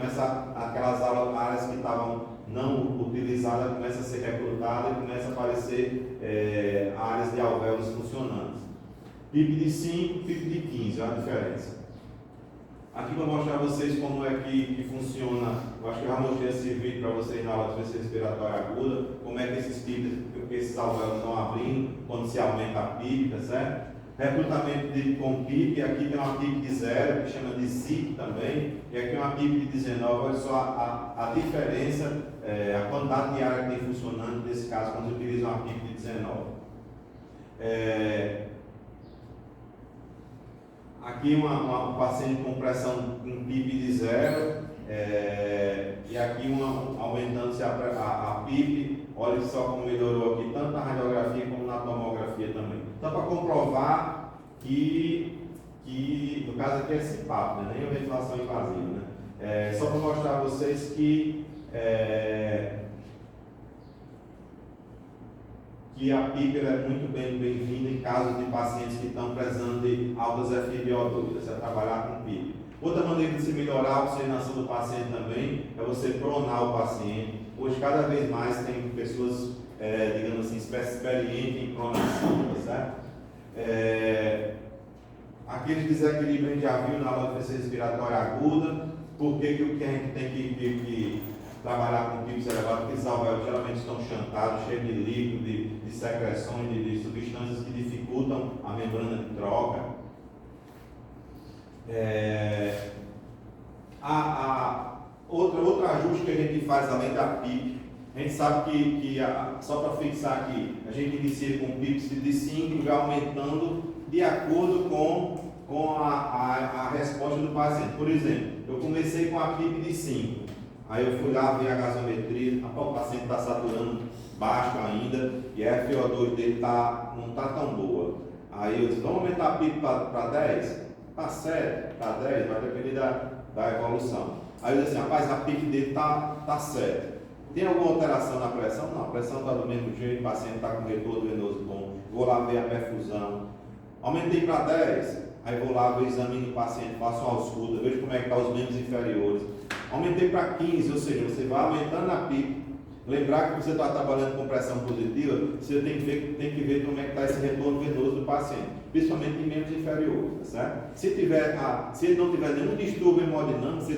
aquelas áreas que estavam não utilizadas, começa a ser recrutada e começa a aparecer áreas de alvéolos funcionantes. PIP de 5, PIP de 15, olha a diferença. Aqui para mostrar a vocês como é que funciona, eu acho que eu já mostrei esse vídeo para vocês na aula de doença respiratória aguda, como é que esses alvéolos estão abrindo quando se aumenta a PIB, tá certo? Recrutamento com PIB, aqui tem uma PIB de 0, que chama de ZIP também, e aqui uma PIB de 19, olha só a diferença, a quantidade de área que tem funcionando nesse caso, quando se utiliza uma PIB de 19. Aqui um paciente com pressão com PIB de 0, e aqui aumentando-se a PIB, olha só como melhorou aqui, tanto na radiografia como na tomografia também. Então, para comprovar que no caso aqui é CPAP, né? Nem a ventilação invasiva, né? Só para mostrar a vocês que a PIB é muito bem-vinda em casos de pacientes que estão precisando de altas FiO2, você vai trabalhar com PIB. Outra maneira de se melhorar a oxigenação do paciente também é você pronar o paciente. Hoje, cada vez mais, tem pessoas, digamos assim, experientes em pronação, tá certo? Aquele desequilíbrio a gente já viu na aula de doença respiratória aguda. Por que a gente tem que trabalhar com PIBs elevados? Porque esses alvéolos geralmente estão chantados, cheios de líquido, de secreções, de substâncias que dificultam a membrana de troca. Outro ajuste que a gente faz além da PIB, a gente sabe que só para fixar aqui, a gente inicia com PIBs de 5, já aumentando de acordo com a resposta do paciente. Por exemplo, eu comecei com a PIB de 5, aí eu fui lá ver a gasometria, o paciente está saturando baixo ainda e a FiO2 dele não está tão boa. Aí eu disse, vamos aumentar a PIB para 10? Está 7, está 10, vai depender da evolução. Aí eu disse assim, rapaz, a PIB dele está 7. Tem alguma alteração na pressão? Não, a pressão está do mesmo jeito, o paciente está com retorno venoso bom. Vou lá ver a perfusão. Aumentei para 10, aí vou lá ver o exame do paciente, faço uma ausculta, vejo como é que estão os membros inferiores. Aumentei para 15, ou seja, você vai aumentando a PIB. Lembrar que você está trabalhando com pressão positiva, você tem que ver como é que está esse retorno venoso do paciente, principalmente em membros inferiores, tá certo? Se ele não tiver nenhum distúrbio hemodinâmico, você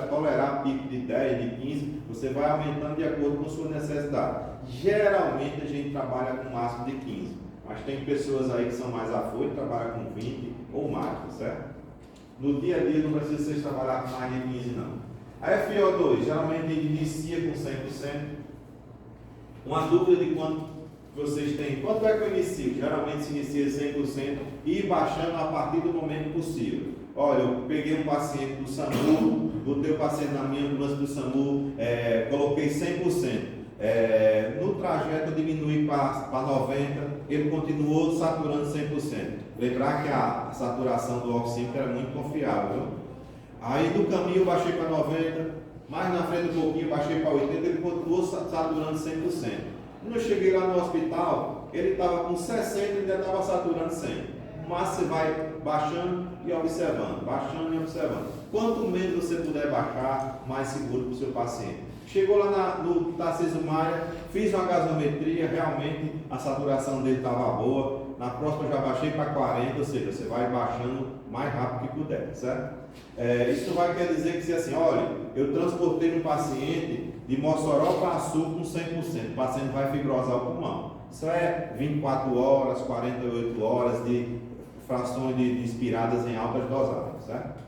tolerar a PIB de 10, de 15, você vai aumentando de acordo com a sua necessidade. Geralmente a gente trabalha com um máximo de 15, mas tem pessoas aí que são mais afoitas, trabalham com 20 ou mais, tá certo? No dia a dia não precisa vocês trabalhar com mais de 15 não. A FiO2, geralmente ele inicia com 100%. Uma dúvida de quanto vocês têm. Quanto é que eu inicio? Geralmente se inicia 100% e ir baixando a partir do momento possível. Olha, eu peguei um paciente do SAMU, botei o paciente na minha ambulância do SAMU, coloquei 100%. No trajeto eu diminui para 90%, ele continuou saturando 100%. Lembrar que a saturação do oxímetro era muito confiável. Viu? Aí no caminho eu baixei para 90%. Mais na frente um pouquinho, baixei para 80, ele continuou saturando 100%. Quando eu cheguei lá no hospital, ele estava com 60 e ainda estava saturando 100. Mas você vai baixando e observando, baixando e observando. Quanto menos você puder baixar, mais seguro para o seu paciente. Chegou lá no Tarcísio Maia, fiz uma gasometria, realmente a saturação dele estava boa. Na próxima eu já baixei para 40, ou seja, você vai baixando mais rápido que puder, certo? Isso não vai querer dizer que se assim, olha, eu transportei um paciente de Mossoró para Açu com 100%, o paciente vai fibrosar o pulmão. Isso é 24 horas, 48 horas de frações de inspiradas em altas dosagens, certo?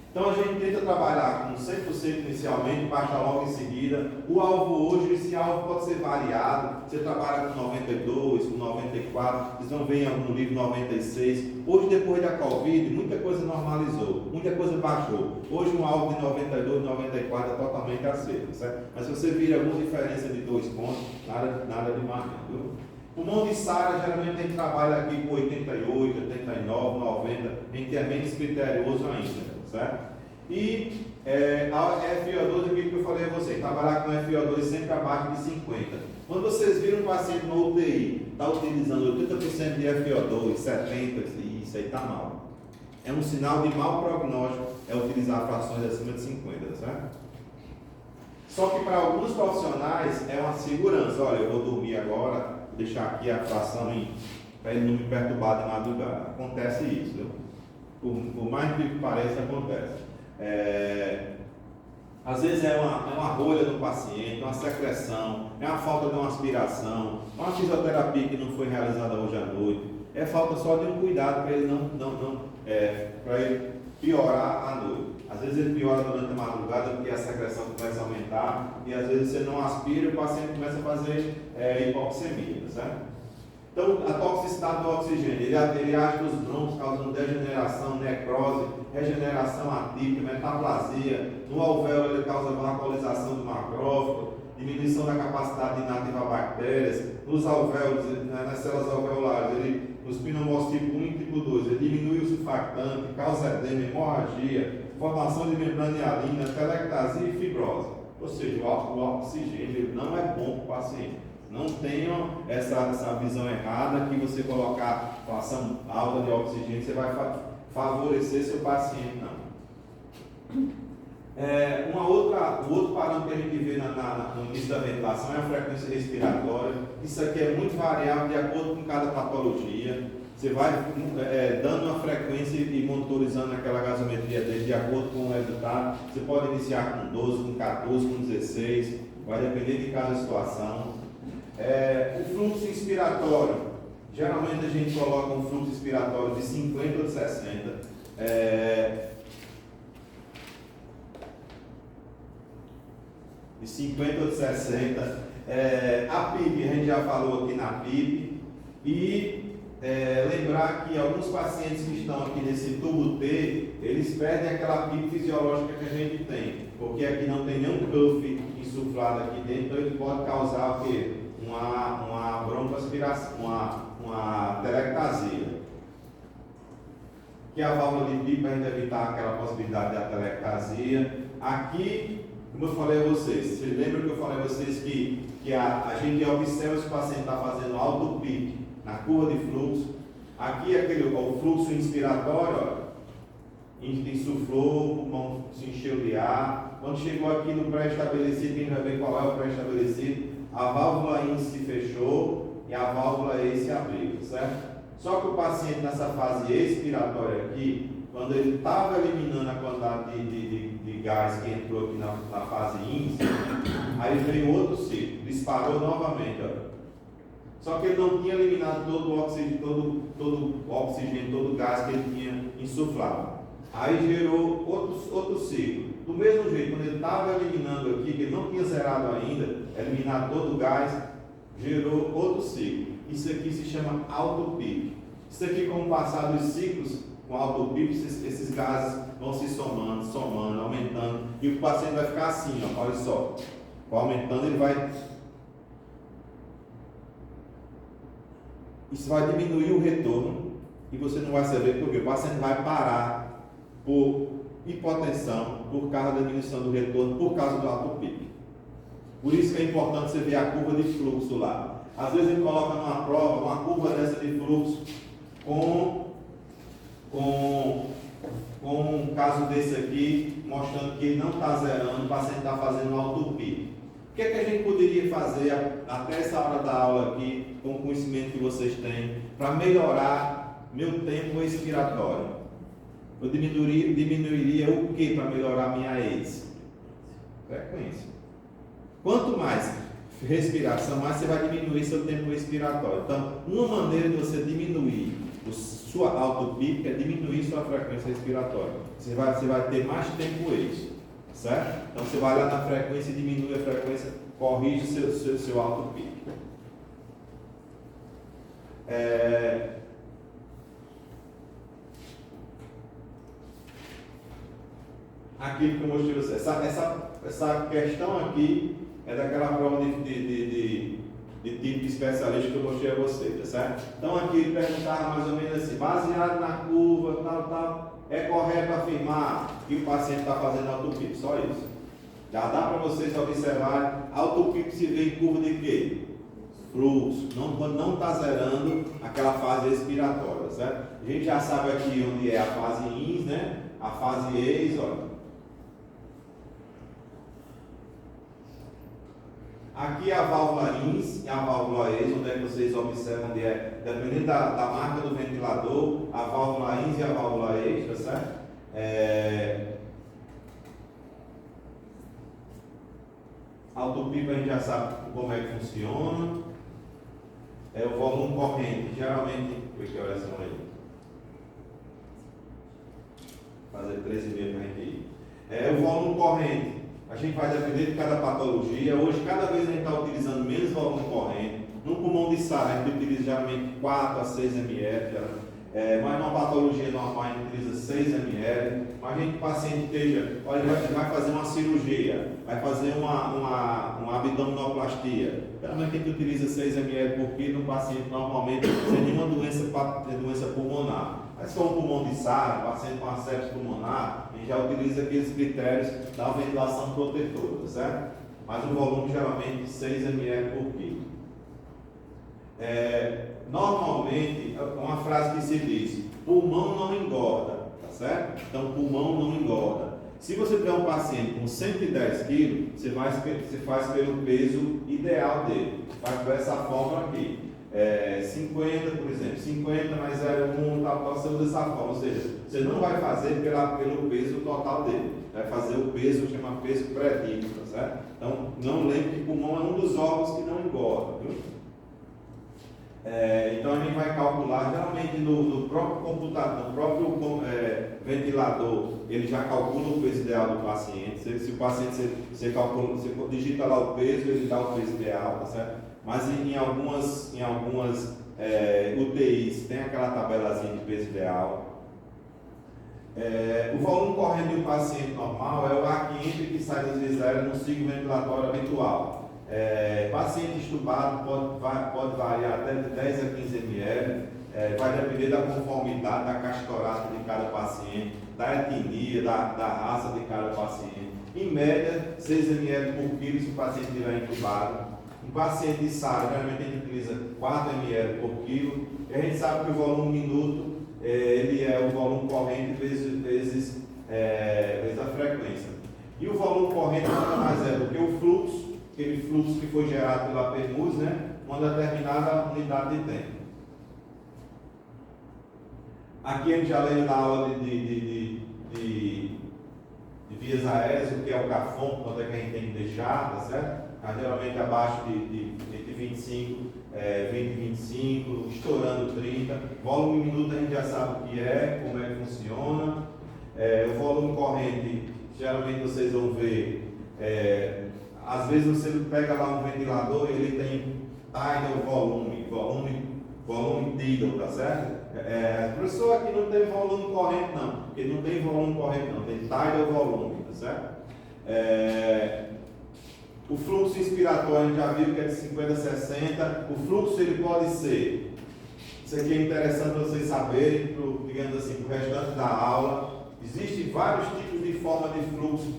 Então a gente tenta trabalhar com 100% inicialmente, baixa logo em seguida. O alvo hoje, esse alvo pode ser variado. Você trabalha com 92, com 94, vocês vão ver em algum livro 96. Hoje, depois da Covid, muita coisa normalizou, muita coisa baixou. Hoje um alvo de 92, 94 é totalmente aceito, certo? Mas se você vir alguma diferença de 2 pontos, nada de mais, viu? O pulmão de SARA, geralmente a gente trabalha aqui com 88, 89, 90, a gente é menos criterioso ainda, certo? E a FiO2, aquilo que eu falei a vocês, trabalhar com FiO2 sempre abaixo de 50. Quando vocês viram um paciente no UTI, está utilizando 80% de FiO2, 70%, isso aí está mal. É um sinal de mau prognóstico, utilizar frações acima de 50, certo? Só que para alguns profissionais é uma segurança. Olha, eu vou dormir agora, deixar aqui a fração para ele não me perturbar de madrugada. Acontece isso, viu? por mais que pareça, acontece. Às vezes é uma rolha do paciente, uma secreção, é uma falta de uma aspiração, uma fisioterapia que não foi realizada hoje à noite, é falta só de um cuidado para ele para ele piorar à noite. Às vezes ele piora durante a madrugada porque a secreção começa a aumentar e às vezes você não aspira e o paciente começa a fazer hipoxemia, certo? Então, a toxicidade do oxigênio, ele age nos brônquios, causando degeneração, necrose, regeneração atípica, metaplasia. No alvéolo, ele causa vascularização do macrófago, diminuição da capacidade de inativar bactérias. Nos alvéolos, nas células alveolares, nos pneumócitos tipo 1 e tipo 2, ele diminui o surfactante, causa edema, hemorragia, formação de membrana hialina, telectasia e fibrose. Ou seja, o oxigênio não é bom para o paciente. Não tenham essa visão errada que você colocar fração alta de oxigênio, você vai favorecer seu paciente, não. Um outro parâmetro que a gente vê no início da ventilação é a frequência respiratória. Isso aqui é muito variável de acordo com cada patologia. Você vai dando uma frequência e monitorizando aquela gasometria dele de acordo com o resultado. Você pode iniciar com 12, com 14, com 16, vai depender de cada situação. O fluxo inspiratório, geralmente a gente coloca um fluxo inspiratório de 50 ou de 60. De 50 ou de 60. A PIP, a gente já falou aqui na PIP. E lembrar que alguns pacientes que estão aqui nesse tubo T, eles perdem aquela PIP fisiológica que a gente tem, porque aqui não tem nenhum puff insuflado aqui dentro, então ele pode causar o quê? Uma broncoaspiração, uma telectasia. Que é a válvula de PIP para a gente evitar aquela possibilidade de telectasia. Aqui, como eu falei a vocês, vocês lembram que eu falei a vocês que a gente observa se o paciente está fazendo alto PIP na curva de fluxo. Aqui o fluxo inspiratório, insuflou, o pulmão se encheu de ar. Quando chegou aqui no pré-estabelecido, quem vai ver qual é o pré-estabelecido? A válvula IN se fechou e a válvula E se abriu, certo? Só que o paciente nessa fase expiratória aqui, quando ele estava eliminando a quantidade de gás que entrou aqui na fase IN, aí veio outro ciclo, disparou novamente, ó. Só que ele não tinha eliminado todo o oxigênio, todo o gás que ele tinha insuflado. Aí gerou outro ciclo. Do mesmo jeito, quando ele estava eliminando aqui, que ele não tinha zerado ainda, eliminado todo o gás, gerou outro ciclo. Isso aqui se chama autopic. Isso aqui, com o passar dos ciclos, com autopic, esses gases vão se somando, aumentando. E o paciente vai ficar assim, ó, olha só. Aumentando, ele vai... Isso vai diminuir o retorno e você não vai saber por quê. O paciente vai parar por hipotensão, por causa da diminuição do retorno, por causa do alto pico. Por isso que é importante você ver a curva de fluxo lá. Às vezes ele coloca numa prova uma curva dessa de fluxo com um caso desse aqui, mostrando que ele não está zerando, o paciente está fazendo alto pico. O que é que a gente poderia fazer até essa hora da aula aqui, com o conhecimento que vocês têm, para melhorar meu tempo expiratório? Eu diminuiria o que para melhorar minha AIDS? Frequência. Quanto mais respiração, mais você vai diminuir seu tempo respiratório. Então, uma maneira de você diminuir sua autopic é diminuir sua frequência respiratória. Você vai ter mais tempo extra. Certo? Então você vai lá na frequência e diminui a frequência, corrige seu alto pico. Aqui que eu mostrei você. Essa questão aqui é daquela prova de tipo especialista que eu mostrei a vocês, tá certo? Então aqui ele perguntava mais ou menos assim, baseado na curva, tal. É correto afirmar que o paciente está fazendo autopic, só isso. Já dá para vocês observarem, autopic se vê em curva de quê? Fluxo, quando não está zerando aquela fase expiratória, certo? A gente já sabe aqui onde é a fase INS, né? A fase EIS, olha. Aqui a válvula INS e a válvula EX, onde é que vocês observam onde é, dependendo da marca do ventilador, a válvula INS e a válvula EX, tá certo? Autopipa a gente já sabe como é que funciona. O volume corrente, geralmente, que horas são aí? Fazer 13h30 para a gente ir. O volume corrente, a gente vai depender de cada patologia. Hoje, cada vez a gente está utilizando menos volume corrente. No pulmão de SARA, a gente utiliza geralmente 4 a 6 ml, mas numa patologia normal a gente utiliza 6 ml. Mas a gente, o paciente esteja, olha, vai fazer uma cirurgia, vai fazer uma abdominoplastia. Geralmente a gente utiliza 6 ml por quilo no paciente normalmente sem nenhuma doença pulmonar. Mas se for um pulmão de SARA, paciente com ascépsia pulmonar, a gente já utiliza aqueles critérios da ventilação protetora, tá certo? Mas o volume geralmente 6 ml por quilo. Normalmente, uma frase que se diz, pulmão não engorda, tá certo? Então, pulmão não engorda. Se você tiver um paciente com 110 kg, você faz pelo peso ideal dele. Faz dessa forma aqui. 50, por exemplo, 50 mais 0,1, tal, você usa dessa forma. Ou seja, você não vai fazer pelo peso total dele. Vai fazer o peso, chama peso predito, tá certo? Então, não lembre que pulmão é um dos órgãos que não engorda, viu? Então a gente vai calcular, geralmente no próprio computador, no próprio ventilador, ele já calcula o peso ideal do paciente. Se o paciente, você digita lá o peso, ele dá o peso ideal, tá certo? Mas em algumas UTIs tem aquela tabelazinha de peso ideal. O volume corrente de um paciente normal é o ar que entra e que sai das vias aéreas no ciclo ventilatório habitual. Paciente estubado pode variar até de 10 a 15 ml, vai depender da conformidade da caixa torácica de cada paciente, da etnia, da raça de cada paciente. Em média, 6 ml por quilo se o paciente estiver entubado. Um paciente de SARA, geralmente a gente utiliza 4 ml por quilo. E a gente sabe que o volume minuto ele é o volume corrente vezes a frequência. E o volume corrente nada mais é do que o fluxo, aquele fluxo que foi gerado pela PEMUS, né, uma determinada unidade de tempo. Aqui a gente já leu na aula de vias aéreas, o que é o CAFOM, quanto é que a gente tem que deixar, tá certo? Geralmente abaixo de 25, 25, estourando 30. Volume minuto a gente já sabe o que é, como é que funciona. O volume corrente, geralmente vocês vão ver, às vezes você pega lá um ventilador e ele tem tidal volume tidal, tá certo? Professor, aqui não tem volume corrente não, porque não tem volume corrente não, tem tidal volume, tá certo? O fluxo inspiratório a gente já viu que é de 50 a 60. O fluxo ele pode ser, isso aqui é interessante vocês saberem, digamos assim, para o restante da aula. Existem vários tipos de forma de fluxo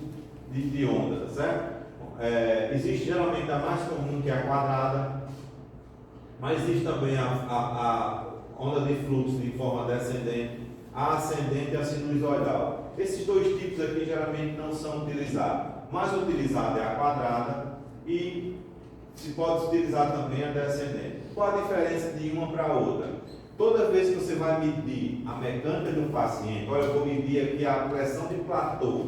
de onda, tá certo? Existe geralmente a mais comum, que é a quadrada, mas existe também a onda de fluxo de forma descendente, a ascendente e a sinusoidal. Esses dois tipos aqui geralmente não são utilizados. Mais utilizada é a quadrada e se pode utilizar também a descendente. Qual a diferença de uma para a outra? Toda vez que você vai medir a mecânica de um paciente, olha, eu vou medir aqui a pressão de platô.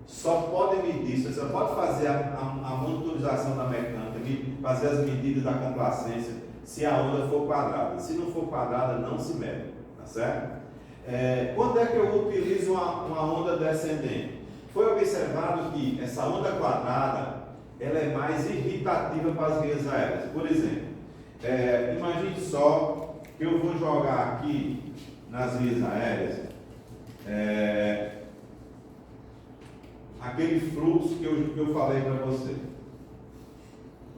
Só pode medir, você só pode fazer a monitorização da mecânica, fazer as medidas da complacência, se a onda for quadrada. Se não for quadrada, não se mede, tá certo? Quando é que eu utilizo uma onda descendente? Foi observado que essa onda quadrada ela é mais irritativa para as vias aéreas. Por exemplo, imagine só que eu vou jogar aqui nas vias aéreas aquele fluxo que eu falei para você.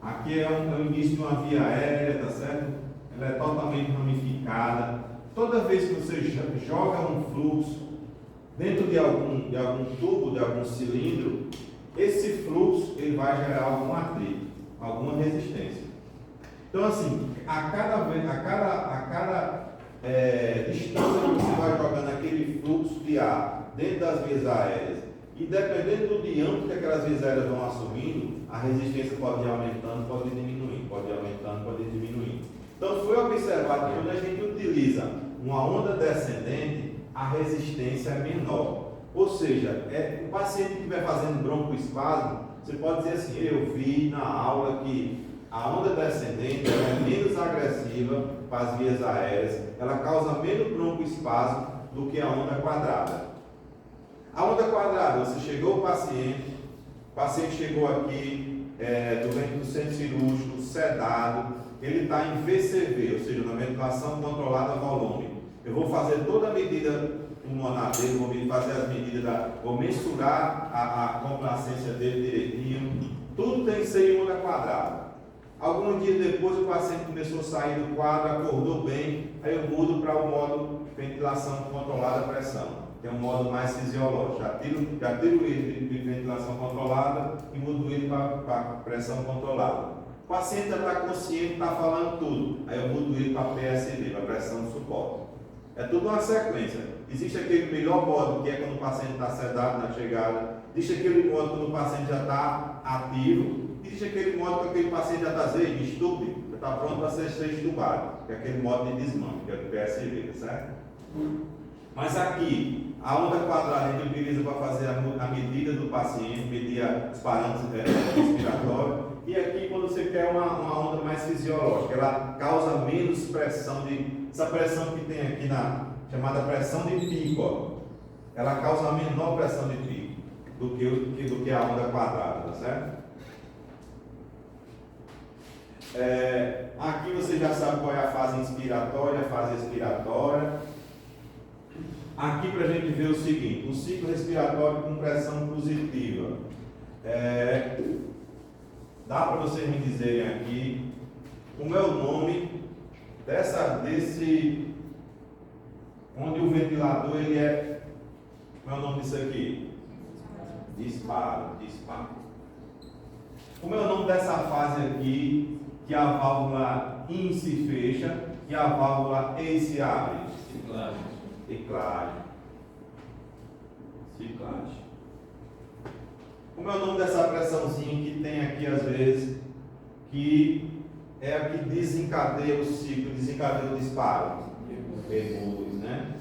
Aqui é o início de uma via aérea, tá certo? Ela é totalmente ramificada. Toda vez que você joga um fluxo dentro de algum tubo, de algum cilindro, esse fluxo ele vai gerar algum atrito, alguma resistência. Então assim, a cada distância que você vai jogando aquele fluxo de ar dentro das vias aéreas E dependendo do diâmetro que aquelas vias aéreas vão assumindo, a resistência pode ir aumentando, pode ir diminuindo, pode ir aumentando, pode ir diminuindo. Então foi observado que quando a gente utiliza uma onda descendente, a resistência é menor. Ou seja, o paciente que estiver fazendo broncoespasmo, você pode dizer assim, eu vi na aula que a onda descendente ela é menos agressiva para as vias aéreas, ela causa menos broncoespasmo do que a onda quadrada. A onda quadrada, você chegou o paciente chegou aqui do centro cirúrgico, sedado, ele está em VCV, ou seja, na ventilação controlada volume. Eu vou fazer toda a medida pulmonar dele, vou fazer as medidas, vou mensurar a complacência dele direitinho, tudo tem que ser em onda quadrada. Alguns dias depois o paciente começou a sair do quadro, acordou bem, aí eu mudo para o modo ventilação controlada pressão, que é um modo mais fisiológico. Já tiro ele de ventilação controlada e mudo ele para pressão controlada. O paciente já está consciente, está falando tudo, aí eu mudo ele para PSV, para pressão de suporte. É tudo uma sequência. Existe aquele melhor modo, que é quando o paciente está sedado na chegada. Existe aquele modo quando o paciente já está ativo. Existe aquele modo que aquele paciente já está estúpido, já está pronto para ser estubado, que é aquele modo de desmame, que é do PSV, tá certo? Mas aqui, a onda quadrada a gente utiliza para fazer a medida do paciente, medir os parâmetros respiratórios. E aqui, quando você quer uma onda mais fisiológica, ela causa menos pressão, essa pressão que tem aqui chamada pressão de pico, ó, ela causa a menor pressão de pico do que a onda quadrada, tá certo? Aqui você já sabe qual é a fase inspiratória, a fase expiratória. Aqui para a gente ver o seguinte, o ciclo respiratório com pressão positiva. Dá para vocês me dizerem aqui como é o nome desse onde o ventilador ele é. Como é o nome disso aqui? Disparo. Como é o nome dessa fase aqui que a válvula IN se fecha e a válvula EI se abre? Ciclagem. Como é o nome dessa pressãozinha que tem aqui às vezes, que é a que desencadeia o ciclo, desencadeia o disparo? P2, né?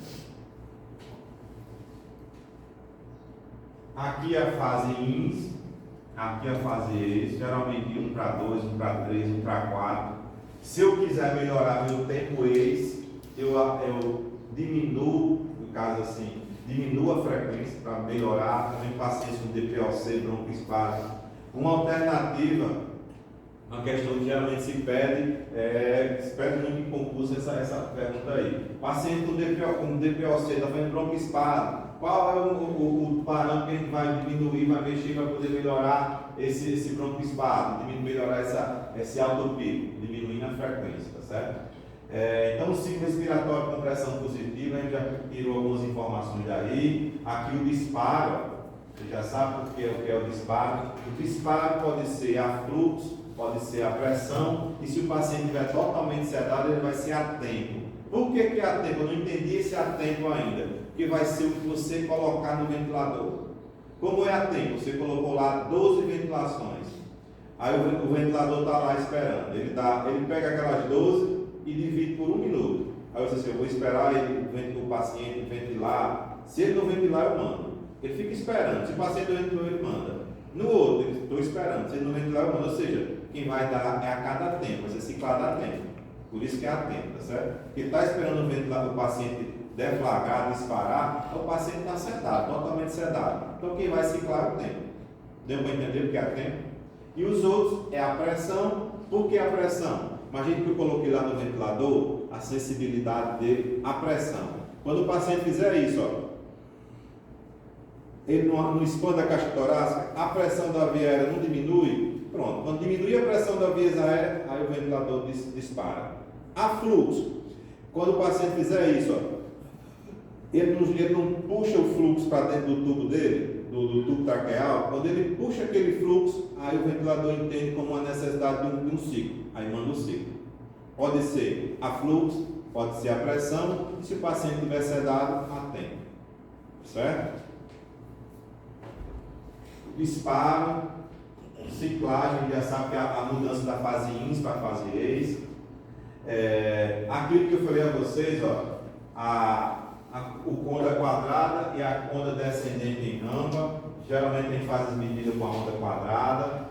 Aqui a fase INS, aqui a fase EIS, geralmente 1 para 2, 1 para 3, 1 para 4. Se eu quiser melhorar meu tempo EIS, eu diminuo, no caso assim, diminuo a frequência para melhorar, também paciência com DPOC, broncoespasmo. Uma alternativa, uma questão que geralmente se pede muito em concurso essa pergunta aí. Paciente com DPOC, está fazendo broncoespasmo, qual é o parâmetro que a gente vai diminuir, vai mexer para poder melhorar esse broncoespasmo, melhorar esse alto pico, diminuindo a frequência, tá certo? Então o ciclo respiratório com pressão positiva, a gente já tirou algumas informações daí. Aqui o disparo, você já sabe o que é o disparo. O disparo pode ser a fluxo, pode ser a pressão, e se o paciente estiver totalmente sedado, ele vai ser a tempo. Por que é a tempo? Eu não entendi esse a tempo ainda, porque vai ser o que você colocar no ventilador. Como é a tempo? Você colocou lá 12 ventilações, aí o ventilador está lá esperando, ele pega aquelas 12 e divide por 1 minuto. Aí você diz assim, eu vou esperar o paciente ventilar. Se ele não ventilar, eu mando. Ele fica esperando. Se o paciente não ventilou, ele manda. No outro, estou esperando. Se ele não ventilar, eu mando. Ou seja, quem vai dar é a cada tempo, vai ser ciclado a tempo. Por isso que é a tempo, tá certo? Porque está esperando o ventilador, o paciente deflagrar, disparar, o paciente está sedado, totalmente sedado. Então quem vai ciclar é o tempo. Deu para entender o que é a tempo? E os outros é a pressão. Por que a pressão? Imagine que eu coloquei lá no ventilador a sensibilidade dele à pressão. Quando o paciente fizer isso, ó, ele não expande a caixa torácica, a pressão da via aérea não diminui. Pronto, quando diminui a pressão da via aérea, aí o ventilador dispara. A fluxo, quando o paciente fizer isso, ó, ele não puxa o fluxo para dentro do tubo dele, do tubo traqueal. Quando ele puxa aquele fluxo, aí o ventilador entende como uma necessidade de um ciclo. Aí manda o ciclo. Pode ser a fluxo, pode ser a pressão, e se o paciente estiver sedado, a tempo. Certo? disparo, ciclagem, já sabe que a mudança da fase ins para a fase ex. Aquilo que eu falei a vocês, ó, o onda quadrada e a onda descendente em rampa, geralmente tem fases medidas com a onda quadrada.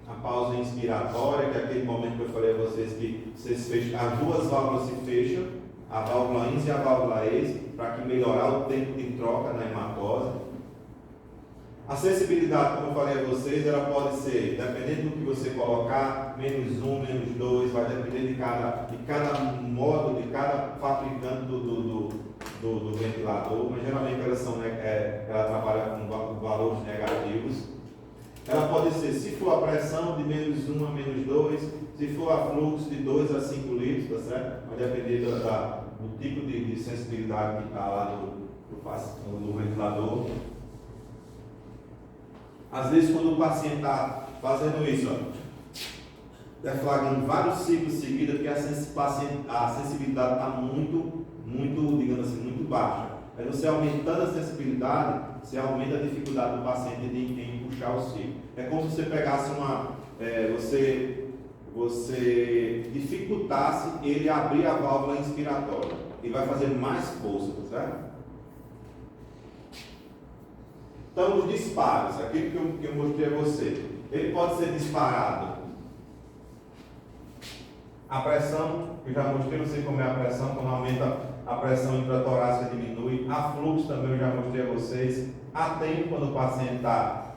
A pausa inspiratória, que é aquele momento que eu falei a vocês que vocês fecham, as duas válvulas se fecham, a válvula ins e a válvula ex, para que melhorar o tempo de troca na hematose. A sensibilidade, como eu falei a vocês, ela pode ser, dependendo do que você colocar, -1, -2, vai depender de cada modo, de cada fabricante do ventilador, mas geralmente ela trabalha com valores negativos. Ela pode ser, se for a pressão, de -1 a -2, se for a fluxo, de 2 a 5 litros, tá certo? Vai depender do tipo de sensibilidade que está lá no ventilador. Às vezes, quando o paciente está fazendo isso, ó, deflagrando vários ciclos seguidos, porque a sensibilidade está muito, digamos assim, muito baixa. Aí você aumentando a sensibilidade, você aumenta a dificuldade do paciente em puxar o ciclo. É como se você pegasse você dificultasse ele abrir a válvula inspiratória. Ele vai fazer mais força, certo? Então, os disparos, aquilo que eu mostrei a você, ele pode ser disparado. A pressão, eu já mostrei, não sei como é a pressão, quando aumenta a pressão intratorácica diminui. A fluxo também eu já mostrei a vocês. A tempo, quando o paciente está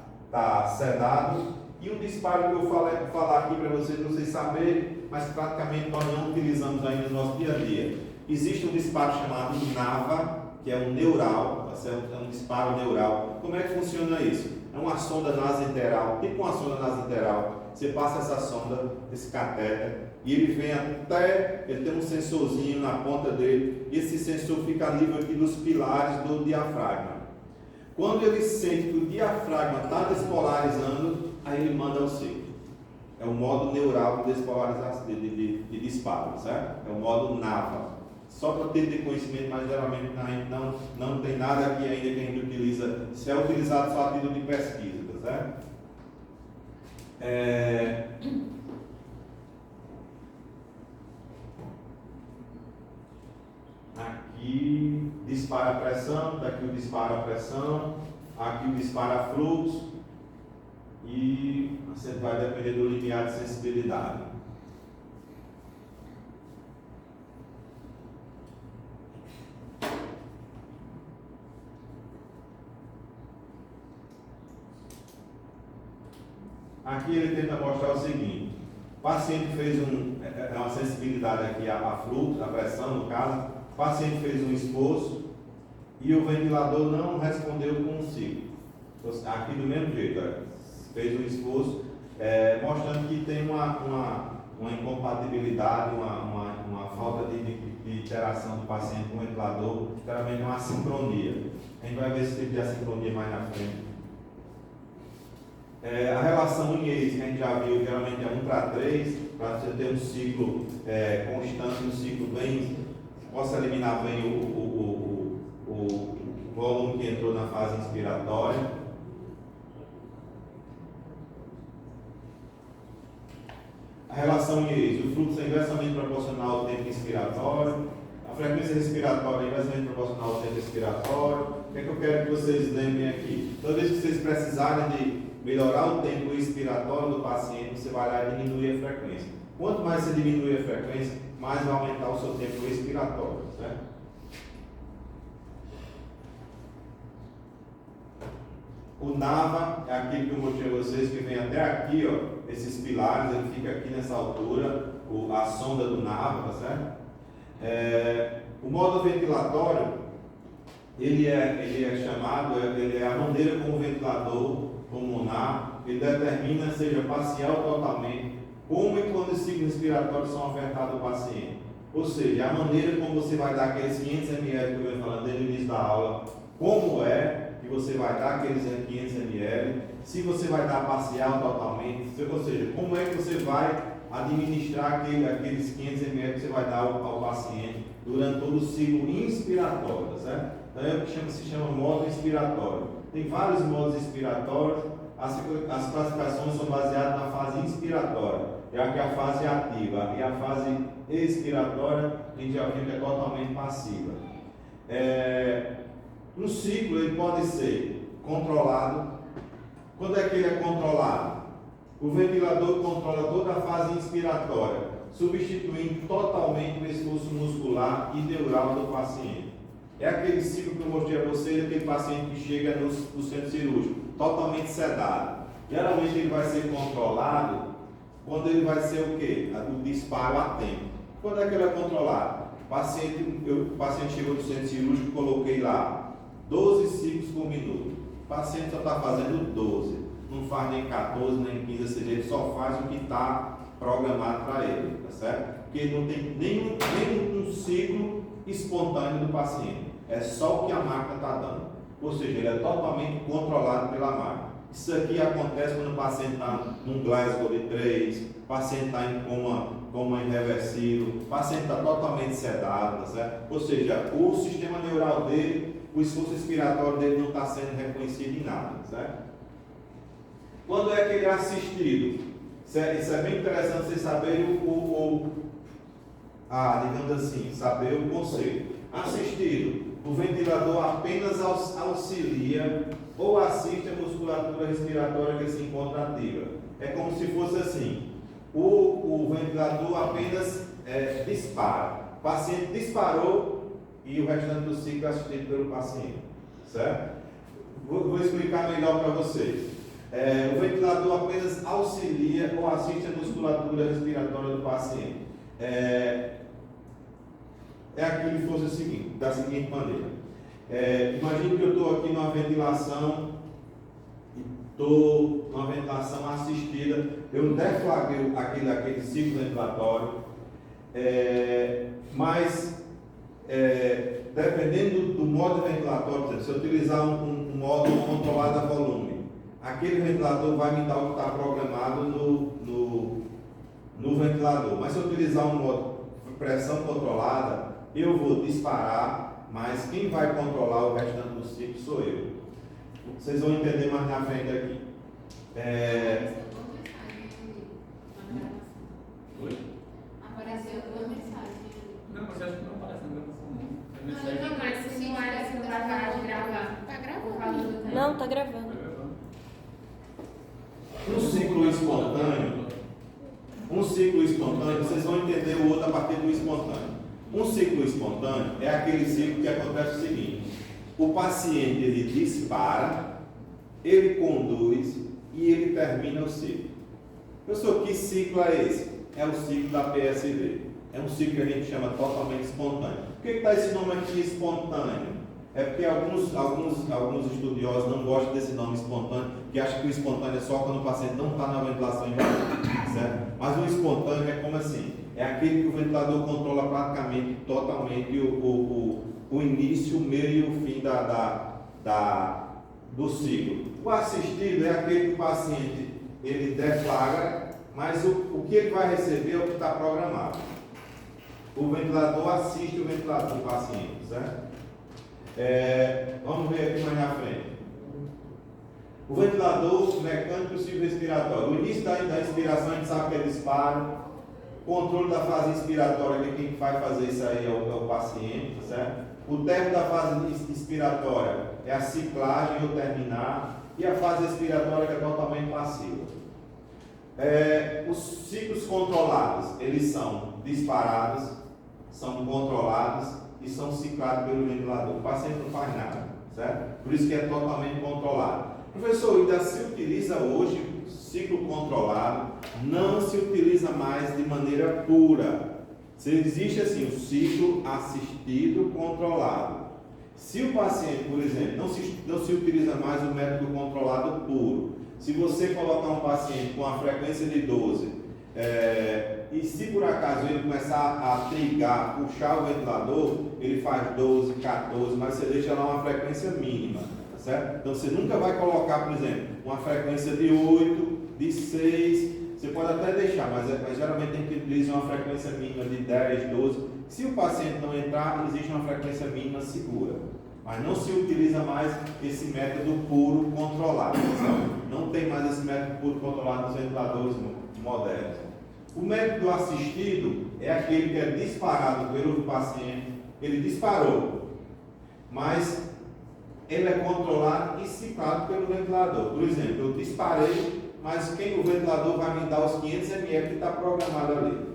sedado. E o disparo que eu vou falar aqui para vocês saberem, mas praticamente nós não utilizamos ainda no nosso dia a dia. Existe um disparo chamado NAVA, que é um neural, é um disparo neural. Como é que funciona isso? É uma sonda nasointeral, tipo uma sonda nasointeral. Você passa essa sonda, esse catéter, e ele vem ele tem um sensorzinho na ponta dele, e esse sensor fica a nível aqui dos pilares do diafragma. Quando ele sente que o diafragma está despolarizando, aí ele manda o ciclo. É o modo neural de despolarização, de disparo, certo? É o modo NAVA. Só para ter de conhecimento, mas geralmente não tem nada aqui ainda que a gente utiliza. Isso é utilizado só a título de pesquisa, tá certo? Aqui dispara a pressão, daqui o dispara a pressão, aqui o dispara a fluxo, e você vai depender do limiar de sensibilidade. Aqui ele tenta mostrar o seguinte: o paciente fez uma sensibilidade aqui a fluxo, a pressão no caso, o paciente fez um esforço e o ventilador não respondeu com um ciclo. Aqui do mesmo jeito, fez um esforço, mostrando que tem uma incompatibilidade, uma falta de interação do paciente com o ventilador, geralmente uma assincronia. A gente vai ver esse tipo de assincronia mais na frente. A relação em ex, que a gente já viu, geralmente é 1:3, para você ter um ciclo constante, um ciclo bem, possa eliminar bem o volume que entrou na fase inspiratória. A relação em ex, o fluxo é inversamente proporcional ao tempo inspiratório, a frequência respiratória é inversamente proporcional ao tempo expiratório. O que é que eu quero que vocês lembrem aqui? Toda vez que vocês precisarem de melhorar o tempo expiratório do paciente, você vai lá e diminui a frequência. Quanto mais você diminui a frequência, mais vai aumentar o seu tempo expiratório, certo? O NAVA é aquele que eu mostrei a vocês, que vem até aqui, ó, esses pilares, ele fica aqui nessa altura, a sonda do NAVA, tá certo? O modo ventilatório, ele é chamado, ele é a maneira como o ventilador pulmonar, ele determina, seja parcial ou totalmente, como e quando os ciclos respiratórios são afetados ao paciente. Ou seja, a maneira como você vai dar aqueles 500 ml que eu venho falando desde o início da aula, como é que você vai dar aqueles 500 ml, se você vai dar parcial totalmente, ou seja, como é que você vai administrar aqueles 500 ml que você vai dar ao paciente durante todo o ciclo inspiratório, tá certo? Então é o que se chama modo inspiratório. Tem vários modos inspiratórios, as classificações são baseadas na fase inspiratória, é a fase ativa, e a fase expiratória a gente já viu que é totalmente passiva. No ciclo ele pode ser controlado. Quando é que ele é controlado? O ventilador controla toda a fase inspiratória, substituindo totalmente o esforço muscular e neural do paciente. É aquele ciclo que eu mostrei a vocês, aquele paciente que chega no centro cirúrgico, totalmente sedado. Geralmente ele vai ser controlado quando ele vai ser o quê? O disparo a tempo. Quando é que ele é controlado? O paciente chegou no centro cirúrgico, coloquei lá 12 ciclos por minuto. O paciente só está fazendo 12, não faz nem 14, nem 15, ou seja, ele só faz o que está programado para ele, tá certo? Porque não tem nenhum ciclo espontâneo do paciente, é só o que a máquina está dando, ou seja, ele é totalmente controlado pela máquina. Isso aqui acontece quando o paciente está num Glasgow de 3, o paciente está em coma irreversível, o paciente está totalmente sedado, tá certo? Ou seja, o sistema neural dele, o esforço respiratório dele não está sendo reconhecido em nada, certo? Quando é que ele é assistido? Isso é bem interessante vocês saberem digamos assim, saber o conceito. Assistido, o ventilador apenas auxilia ou assiste a musculatura respiratória que se encontra ativa. É como se fosse assim, o ventilador apenas dispara. O paciente disparou e o restante do ciclo é assistido pelo paciente, certo? Vou explicar melhor para vocês. O ventilador apenas auxilia ou assiste a musculatura respiratória do paciente. Aquilo que fosse o seguinte, da seguinte maneira. Imagine que eu estou aqui numa ventilação, assistida, eu deflagrei aquele ciclo ventilatório, mas dependendo do modo ventilatório, por exemplo, se eu utilizar um modo controlado a volume, aquele ventilador vai me dar o que está programado no ventilador. Mas se eu utilizar um modo pressão controlada, eu vou disparar, mas quem vai controlar o restante do ciclo sou eu. Vocês vão entender mais na frente aqui. Apareceu duas mensagens. Não, mas acho que não aparece na gravação, não. Não, mas se não era, se não vai parar de gravar. Tá gravando. Não, tá gravando. Um ciclo espontâneo, vocês vão entender o outro a partir do espontâneo. Um ciclo espontâneo é aquele ciclo que acontece o seguinte: o paciente ele dispara, ele conduz e ele termina o ciclo. Professor, que ciclo é esse? É o ciclo da PSV. É um ciclo que a gente chama totalmente espontâneo. Por que está esse nome aqui espontâneo? É porque alguns estudiosos não gostam desse nome espontâneo, que acham que o espontâneo é só quando o paciente não está na ventilação invasiva, certo? Mas o espontâneo é como assim? É aquele que o ventilador controla praticamente totalmente o início, o meio e o fim do ciclo. O assistido é aquele que o paciente ele deflagra, mas o que ele vai receber é o que está programado. O ventilador assiste o ventilador do paciente, certo? Vamos ver aqui mais na frente. O ventilador mecânico e o ciclo respiratório. O início da inspiração a gente sabe que é disparo. Controle da fase inspiratória, que quem vai fazer isso aí é o paciente, certo? O término da fase inspiratória é a ciclagem ou terminar. E a fase expiratória que é totalmente passiva. Os ciclos controlados, eles são disparados, são controlados e são ciclados pelo ventilador. O paciente não faz nada, certo? Por isso que é totalmente controlado. Professor, ainda se utiliza hoje ciclo controlado, não se utiliza mais de maneira pura. Se existe assim, o ciclo assistido controlado. Se o paciente, por exemplo, não se utiliza mais o método controlado puro. Se você colocar um paciente com a frequência de 12, e se por acaso ele começar a trigar, puxar o ventilador, ele faz 12, 14, mas você deixa lá uma frequência mínima, tá certo? Então você nunca vai colocar, por exemplo, uma frequência de 8, de 6, você pode até deixar, mas geralmente tem que utilizar uma frequência mínima de 10, 12. Se o paciente não entrar, existe uma frequência mínima segura. mas não se utiliza mais esse método puro controlado. Não tem mais esse método puro controlado nos ventiladores modernos. O método assistido é aquele que é disparado pelo paciente. Ele disparou, mas ele é controlado e ciclado pelo ventilador. Por exemplo, eu disparei, mas o ventilador vai me dar os 500 ml que está programado ali.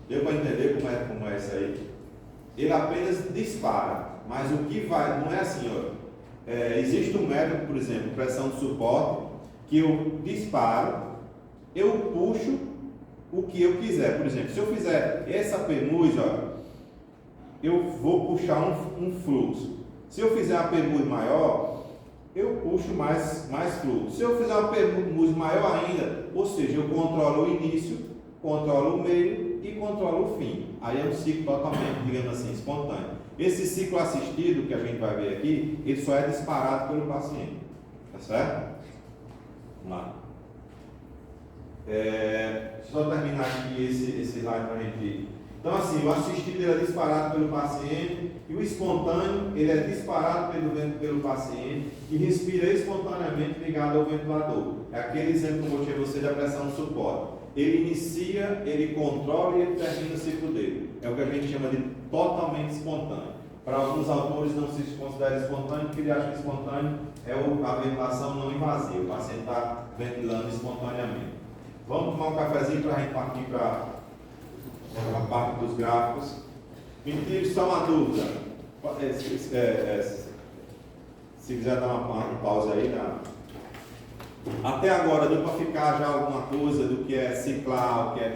Deu para entender como é isso aí? Ele apenas dispara, mas o que vai, não é assim, ó. Existe um método, por exemplo, pressão de suporte, que eu disparo, eu puxo o que eu quiser. Por exemplo, se eu fizer essa penuz, ó, eu vou puxar um fluxo. Se eu fizer uma penuz maior, eu puxo mais fluxo. Se eu fizer uma penuz maior ainda, ou seja, eu controlo o início, controlo o meio e controlo o fim. Aí é um ciclo totalmente, digamos assim, espontâneo. Esse ciclo assistido que a gente vai ver aqui, ele só é disparado pelo paciente. Tá certo? Vamos lá. Só terminar aqui esse slide para a gente ir. Então, assim, o assistido ele é disparado pelo paciente e o espontâneo ele é disparado pelo paciente e respira espontaneamente ligado ao ventilador. É aquele exemplo que eu mostrei você da pressão de suporte. Ele inicia, ele controla e ele termina o ciclo dele. É o que a gente chama de totalmente espontâneo. Para alguns autores não se considera espontâneo, porque ele acha que espontâneo é a ventilação não invasiva. O paciente está ventilando espontaneamente. Vamos tomar um cafezinho para a gente partir para a parte dos gráficos. Me tire só uma dúvida. Se quiser dar uma pausa aí. Até agora deu para ficar já alguma coisa do que é ciclar, o que é